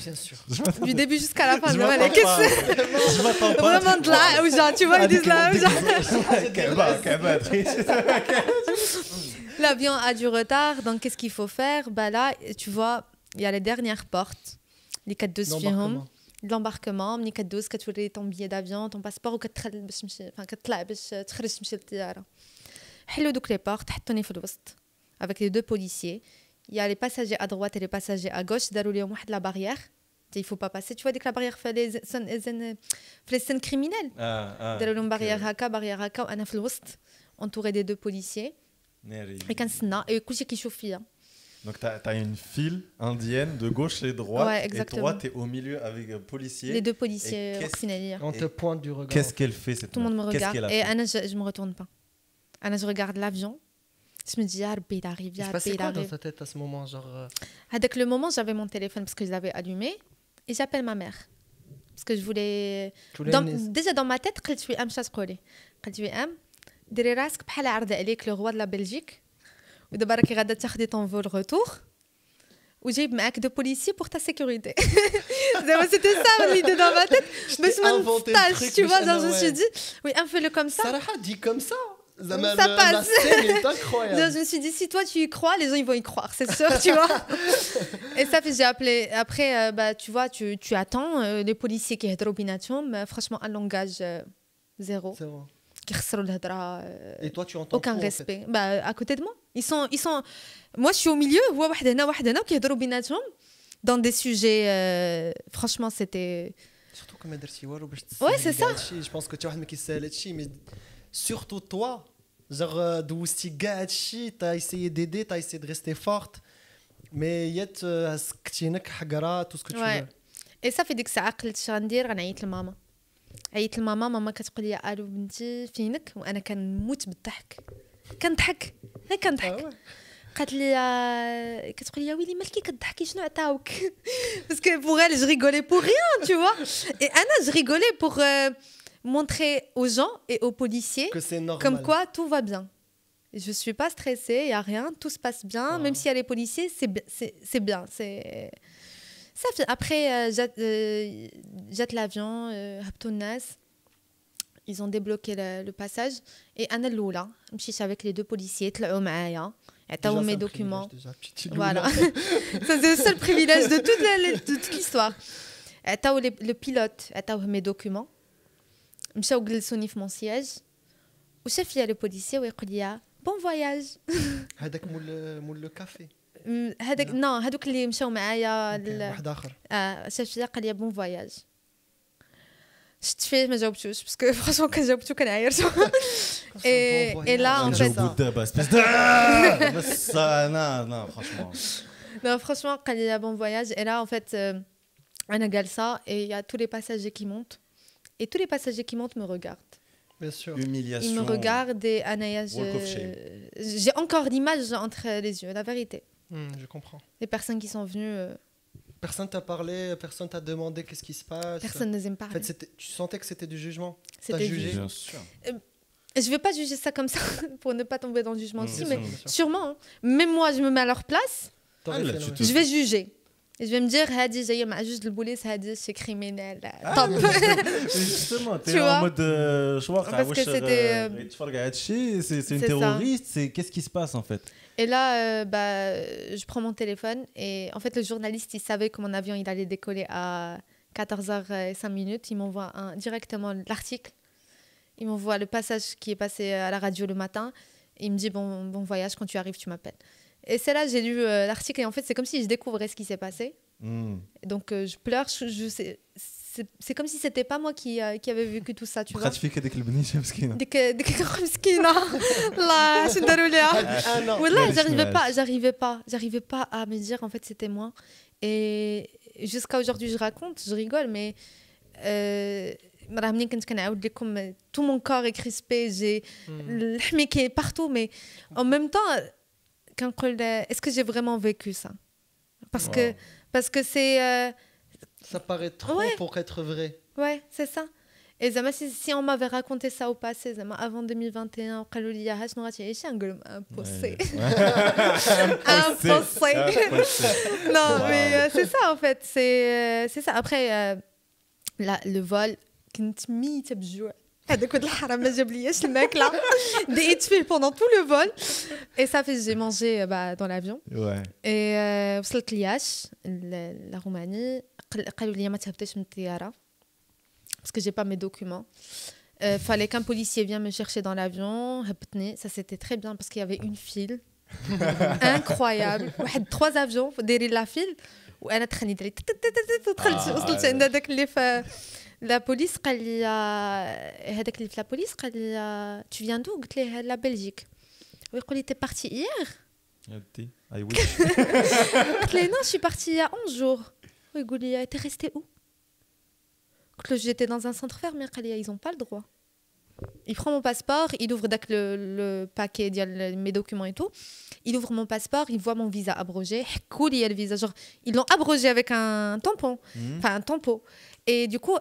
Bien sûr. Du début jusqu'à la fin, Je m'attends pas. Vraiment de là où genre tu vois ils disent là où genre l'avion a du retard, donc qu'est-ce qu'il faut faire? Bah là, tu vois, il y a les dernières portes, les 4-12 فيهم, l'embarquement, ملي كدوز كتوري ton billet d'avion, ton passeport وكتدخل باش تمشي, enfin كتطلع باش تخرج تمشي للطيارة. حلوا دوك لي بورت, حطوني في الوسط avec les deux policiers. Il y a les passagers à droite et les passagers à gauche. داروا لهم واحد la barrière. Il faut pas passer. Tu vois dès que la barrière fait les scènes criminelles. داروا لهم barrière هكا وانا في الوسط entouré des deux policiers. Et كنسنى et كلشي كيشوف فيا. Donc t'as une file indienne de gauche et droite, ouais, et toi t'es au milieu avec un policier. Les deux policiers oxynaliens. On te pointe du regard. Qu'est-ce qu'elle fait cette Tout le monde me regarde et Anna, je me retourne pas. Anna, je regarde l'avion. Je me dis, il arrive, il se passait quoi dans ta tête à ce moment, genre Avec le moment, j'avais mon téléphone parce que je l'avais allumé et j'appelle ma mère parce que je voulais. Déjà dans ma tête, قلت لي مش تقولي. قلت لي ديري راسك بحال عرض عليك لو روا de la Belgique. ودابا راكي غادا تاخدي طون فول روتور وجايب معاك دو بوليسي pour ta sécurité. C'était ça l'idée dans ma tête. Mais je me tu vois, je me suis dit, oui, un peu comme ça. Sarah dit comme ça. Ça passe. La scène est incroyable. Je me suis dit, si toi tu y crois, les gens ils vont y croire, c'est sûr, tu vois. Et ça fait, j'ai appelé. Après, bah, tu vois, tu attends les policiers qui يهضروا بيناتهم, franchement, un langage zéro. Et toi, tu entends aucun tout, respect. En fait. Bah, à côté de moi. Ils sont... Moi, je suis au milieu. Dans des sujets... franchement, c'était... Surtout comme ouais, c'est ça. Je pense que tu as mais surtout toi, genre, tu as essayé d'aider, tu as essayé de rester forte. Mais il y a tout ce que tu veux. Et ça fait que ça قلت غندير غنعيط لماما. عيطت لماما, ماما كتقول لي الو بنتي فينك, وانا كنموت بالضحك. كنضحك قالت لي كتقول لي يا ويلي مالكي كتضحكي شنو عطاوك. Parce que pour elle je rigolais pour rien, tu vois. Et Anna, je rigolais pour montrer aux gens et aux policiers que c'est normal. Comme quoi tout va bien. Je suis pas stressée, il y a rien, tout se passe bien, même s'il y a les policiers, c'est bien, c'est ça fait. Après jette l'avion, هبطوا الناس. Ils ont débloqué le passage et Anna Loula, مشيت avec les deux policiers, طلعوا معايا, عطاو mes documents. Voilà. Ça c'est le seul privilège de toute l'histoire. عطاو le pilote, عطاوه mes documents. مشاو جلسوني في mon siège. وشاف لي le policier ويقول لي bon voyage. هذاك مول لو كافي. هذاك نو هذوك اللي مشاو معايا واحد اخر. شاف لي قال لي bon voyage. شفت فيه ما جاوبتوش باسكو فرانشمون كان جاوبتو كنعاير. اي لا ان فيت دابا سبيس بس non franchement non franchement قال لي bon voyage. Et là en fait انا جالسه et il y a tous les passagers qui montent et tous les passagers qui montent me regardent. Bien sûr. Humiliation. Ils me regardent et Anaya, j'ai encore l'image entre les yeux, la vérité. Je comprends. Les personnes qui sont venues personne t'a parlé, personne t'a demandé qu'est-ce qui se passe. Personne ne me parler. En fait, tu sentais que c'était du jugement. C'était jugé. Bien sûr. Je vais pas juger ça comme ça pour ne pas tomber dans le jugement aussi, mais sûrement. Hein. Même moi, je me mets à leur place. Je vais juger. Et je vais me dire, Hadi, j'ai eu juste le boulet, Hadi, c'est criminel. Top. Justement, t'es en mode. Parce que c'était. C'est une terroriste, qu'est-ce qui se passe en fait? Et là, je prends mon téléphone et en fait, le journaliste, il savait que mon avion, il allait décoller à 14h05. Il m'envoie directement l'article. Il m'envoie le passage qui est passé à la radio le matin. Et il me dit, bon voyage, quand tu arrives, tu m'appelles. Et c'est là j'ai lu l'article et en fait, c'est comme si je découvrais ce qui s'est passé. Donc je pleure, c'est comme si c'était pas moi qui avait vécu tout ça, tu vois. فيك هذيك البنيشه مسكينه. ديك مسكينه الله شنو داروا ليها. والله j'arrivais pas à me dire en fait c'était moi. Et jusqu'à aujourd'hui je raconte, je rigole, mais راه كنت كنعاود لكم tout mon corps est crispé, j'ai الحمي qui est partout, mais en même temps كنقول est-ce que j'ai vraiment vécu ça, parce que c'est ça paraît trop pour être vrai. Ouais, c'est ça. Et zama si on m'avait raconté ça au passé, zama avant 2021, قالوا لي ها شنو غتعيشي نقول impossible. Non, mais c'est ça en fait, c'est ça. Après le vol كنت ميته بالجوع. هذاك ولد الحرام ما جاب لياش الماكله دقيت فيه pendant tout le vol et ça fait j'ai mangé dans l'avion. Ouais. Et وصلت لياش la Roumanie قالوا لي ما تهبطيش من الطياره parce que j'ai pas mes documents. Fallait qu'un policier vienne me chercher dans l'avion. Ça c'était très bien parce qu'il y avait une file incroyable. 3 avions derrière la file وانا تخنيت لي وصلت عند هذاك اللي في la police قال لي هذاك اللي في la police قال لي tu viens d'où قلت ليه la Belgique ويقول لي t'es parti hier I wish. قلت ليه non je suis partie il y a 11 jours ويقول لي t'es resté où قلت له j'étais dans un centre fermé قال لي ils ont pas le droit. Il prend mon passeport, il ouvre le paquet, mes documents et tout. Il ouvre mon passeport, il voit mon visa abrogé. Cool, il y a le visa. Genre, ils l'ont abrogé avec un tampon, enfin un tampo. Et du coup,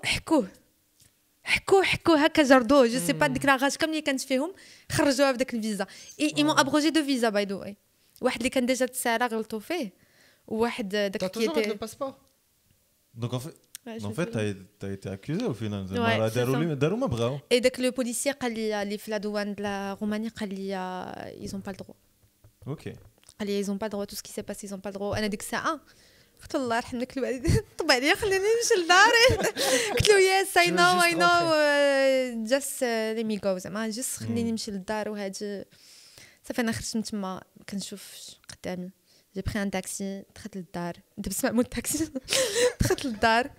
هكا جردوه. Je sais pas, ديك لاغاج كامل اللي كانت فيهم خرجوها بداك الفيزا. Et ils m'ont abrogé 2 visas by the way. واحد اللي كان ديجا تسارع غلطوا فيه. وواحد داك T'as toujours avec le passeport. Donc en fait, t'as été accusé au final. Ouais, داروا ما بغاو. Et dès que le policier قال لي اللي في la douane de la Roumanie قال لي ils ont pas le droit. Ok. قال لي ils ont pas le droit, tout ce qui s'est passé ils ont pas le droit. انا ديك الساعه قلت الله يرحم لك الوالدين طب عليا خليني نمشي لداري. قلت له yes I know just let me go زعما just خليني نمشي للدار وهادي صافي. انا خرجت من تما ما كنشوفش قدامي. جي بري ان تاكسي دخلت للدار. انت بسمع مول التاكسي دخلت للدار.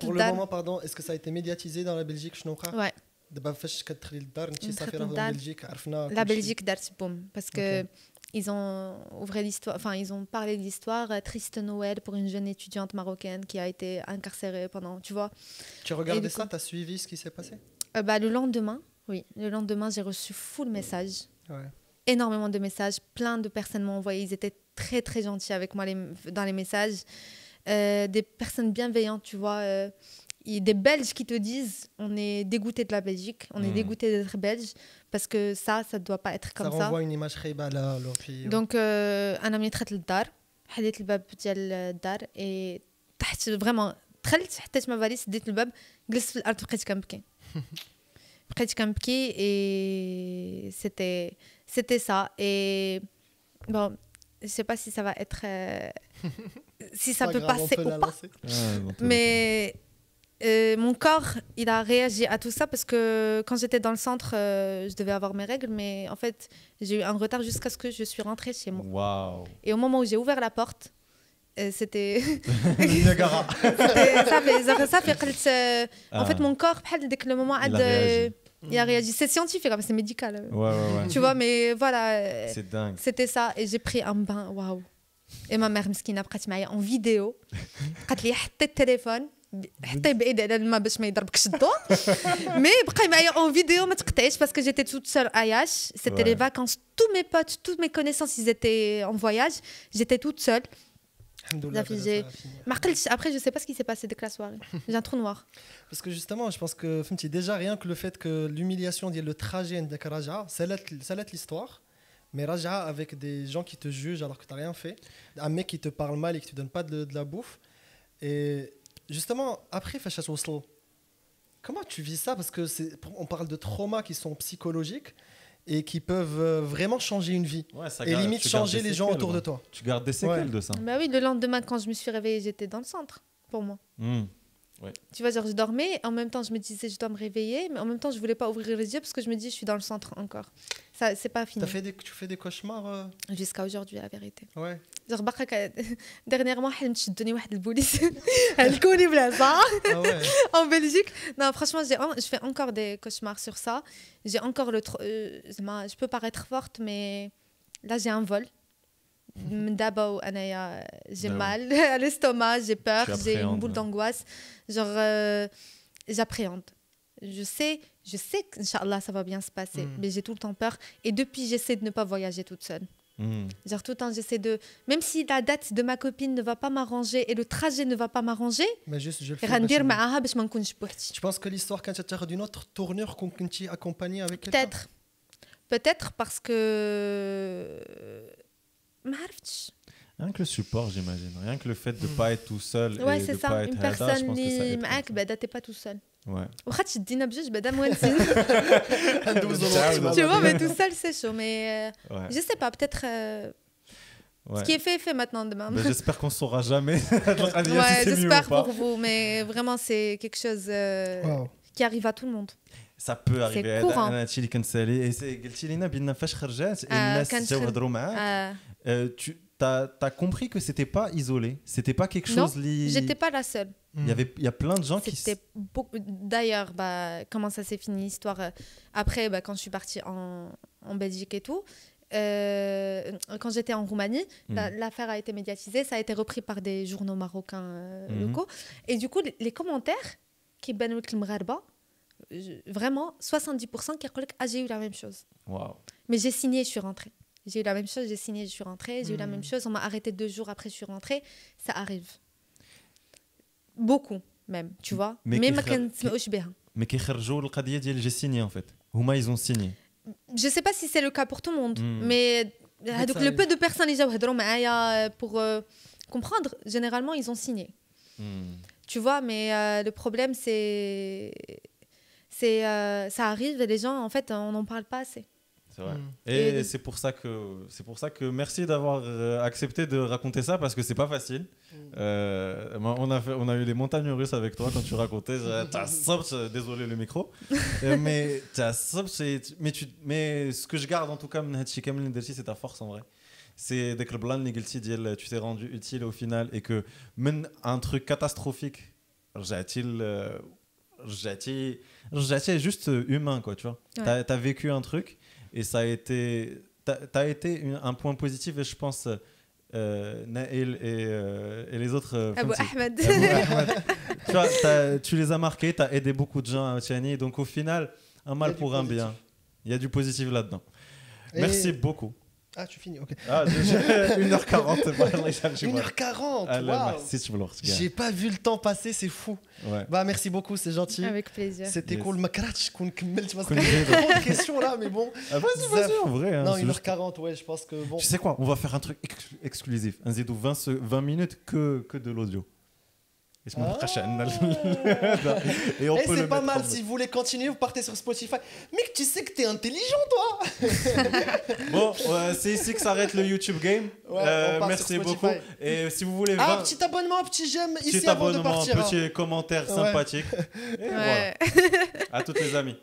Pour le moment, pardon, est-ce que ça a été médiatisé dans la Belgique شنو وقع؟ Ouais. دابا فاش كتدخلي للدار انت صافي راه في بلجيك عرفنا. La Belgique دارت بوم parce que ils ont ouvert l'histoire, enfin ils ont parlé de l'histoire Triste Noël pour une jeune étudiante marocaine qui a été incarcérée pendant, tu vois. Tu regardais ça, t'as suivi ce qui s'est passé? Le lendemain, j'ai reçu full messages. Ouais. Énormément de messages, plein de personnes m'ont envoyé, ils étaient très très gentils avec moi dans les messages. Des personnes bienveillantes, tu vois, des Belges qui te disent on est dégoûté de la Belgique, on est dégoûté d'être belge parce que ça doit pas être comme ça. Ça renvoie une image خايبة على leur pays. Donc أنا ملي دخلت للدار حليت الباب ديال الدار et تحت vraiment دخلت حطيت ما فاليس ديت الباب جلست في الأرض بقيت كنبكي et c'était ça. Et bon, je sais pas si ça va être si ça peut passer ou pas, mais mon corps il a réagi à tout ça parce que quand j'étais dans le centre je devais avoir mes règles, mais en fait j'ai eu un retard jusqu'à ce que je suis rentrée chez moi. Wow. Et au moment où j'ai ouvert la porte c'était ça fait en fait mon corps بحال ديك le moment il a réagi. C'est scientifique, c'est médical. Ouais. Tu vois, mais voilà. C'est dingue. C'était ça. Et j'ai pris un bain. Waouh. Et ma mère, مسكينة, بقات معايا en vidéo. قالت لي حطي التليفون حطي بعيد على الماء باش ما يضربكش الضوء. Mais بقاي معايا en vidéo ما تقطعيش parce que j'étais toute seule à Yash. C'était les vacances. Tous mes potes, toutes mes connaissances, ils étaient en voyage. J'étais toute seule. Après, je sais pas ce qui s'est passé dès que la soirée. J'ai un trou noir. Parce que justement, je pense que déjà rien que le fait que l'humiliation, le trajet de Raja, ça l'est l'histoire. Mais Raja avec des gens qui te jugent alors que tu n'as rien fait, un mec qui te parle mal et qui te donne pas de la bouffe. Et justement, après, comment tu vis ça? Parce que on parle de traumas qui sont psychologiques et qui peuvent vraiment changer une vie. Ouais, et limite changer les gens autour de toi. Tu gardes des séquelles de ça. Bah oui, le lendemain, quand je me suis réveillée, j'étais dans le centre, pour moi. Ouais. Tu vois, genre je dormais, en même temps je me disais je dois me réveiller, mais en même temps je voulais pas ouvrir les yeux parce que je me dis je suis dans le centre encore. Ça, c'est pas fini. Tu fais des cauchemars Jusqu'à aujourd'hui, la vérité. Ouais. genre dernièrement حلمت شدوني واحد البوليس هلكوني بلا صح en Belgique. Non, franchement, je fais encore des cauchemars sur ça. J'ai encore je peux paraître forte, mais là j'ai un vol. D'abord, j'ai mal à l'estomac, j'ai peur, j'ai une boule d'angoisse. Genre, j'appréhende. Je sais qu'Inch'Allah, ça va bien se passer, mais j'ai tout le temps peur. Et depuis, j'essaie de ne pas voyager toute seule. Genre, tout le temps, j'essaie de... Même si la date de ma copine ne va pas m'arranger et le trajet ne va pas m'arranger, mais juste, je le fais. Tu penses que l'histoire, quand tu as d'une autre tournure, qu'on t'y accompagné avec quelqu'un? Peut-être parce que... Rien que le support, j'imagine. Rien que le fait de ne pas être tout seul et ouais, c'est de ça. pas être une personne qui t'es pas tout seul. Ouais. Tu vois, mais tout seul, c'est chaud. Mais je sais pas, peut-être... Ouais. Ce qui est fait maintenant demain. Ben, j'espère qu'on ne saura jamais. Ouais, j'espère pour vous. Mais vraiment, c'est quelque chose qui arrive à tout le monde. Ça peut arriver. C'est courant. T'as compris que c'était pas isolé, c'était pas quelque chose. Non, j'étais pas la seule. Il y a plein de gens qui. D'ailleurs, comment ça s'est fini l'histoire après, quand je suis partie en Belgique et tout. Quand j'étais en Roumanie, l'affaire a été médiatisée, ça a été repris par des journaux marocains locaux. Et du coup, les commentaires qui banout le Mgharba, vraiment 70% qui disent j'ai eu la même chose. Wow. Mais j'ai signé, je suis rentrée. J'ai eu la même chose, j'ai signé, je suis rentrée. J'ai eu la même chose, on m'a arrêté 2 jours après, je suis rentrée. Ça arrive. Beaucoup, même, tu vois. Mais ma كنسمعوش بها. Mais كيخرجوا القضية ديال j'ai signé en fait. هما ils ont signé. Je sais pas si c'est le cas pour tout le monde, mais le peu de personnes qui جاو هضروا معايا pour comprendre, généralement ils ont signé. Tu vois, mais le problème c'est ça arrive et les gens en fait on n'en parle pas assez. C'est vrai. Et c'est pour ça que merci d'avoir accepté de raconter ça parce que c'est pas facile. On a eu les montagnes russes avec toi quand tu racontais. Désolé le micro. mais ce que je garde en tout cas c'est ta force en vrai. C'est dès que le blanc tu t'es rendu utile au final et que même un truc catastrophique j'ai juste humain quoi, tu vois. Ouais. T'as vécu un truc et ça a été t'as été un point positif et je pense Naël et les autres Abou Ahmed. Tu vois, tu les as marqués, t'as aidé beaucoup de gens à Tiani, donc au final un mal pour un bien, il y a du positif là-dedans. Merci beaucoup. Ah, tu finis, ok. Ah, 1h40. 1h40, waouh. J'ai pas vu le temps passer, c'est fou. Ouais. Merci beaucoup, c'est gentil. Avec plaisir. C'était cool. Ma crache, qu'on kemmel, tu vois, trop de questions là, mais bon. Vas-y, en vrai. Hein, non, 1h40, ouais, je pense que bon. Tu sais quoi, on va faire un truc exclusif. Un zédou 20 minutes que de l'audio. Et c'est pas mal, si vous voulez continuer, vous partez sur Spotify. Mec, tu sais que t'es intelligent, toi. Bon, c'est ici que s'arrête le YouTube Game. Merci beaucoup. Et si vous voulez... un petit abonnement, un petit j'aime ici avant de partir. Petit commentaire sympathique. Et voilà. À toutes les amies.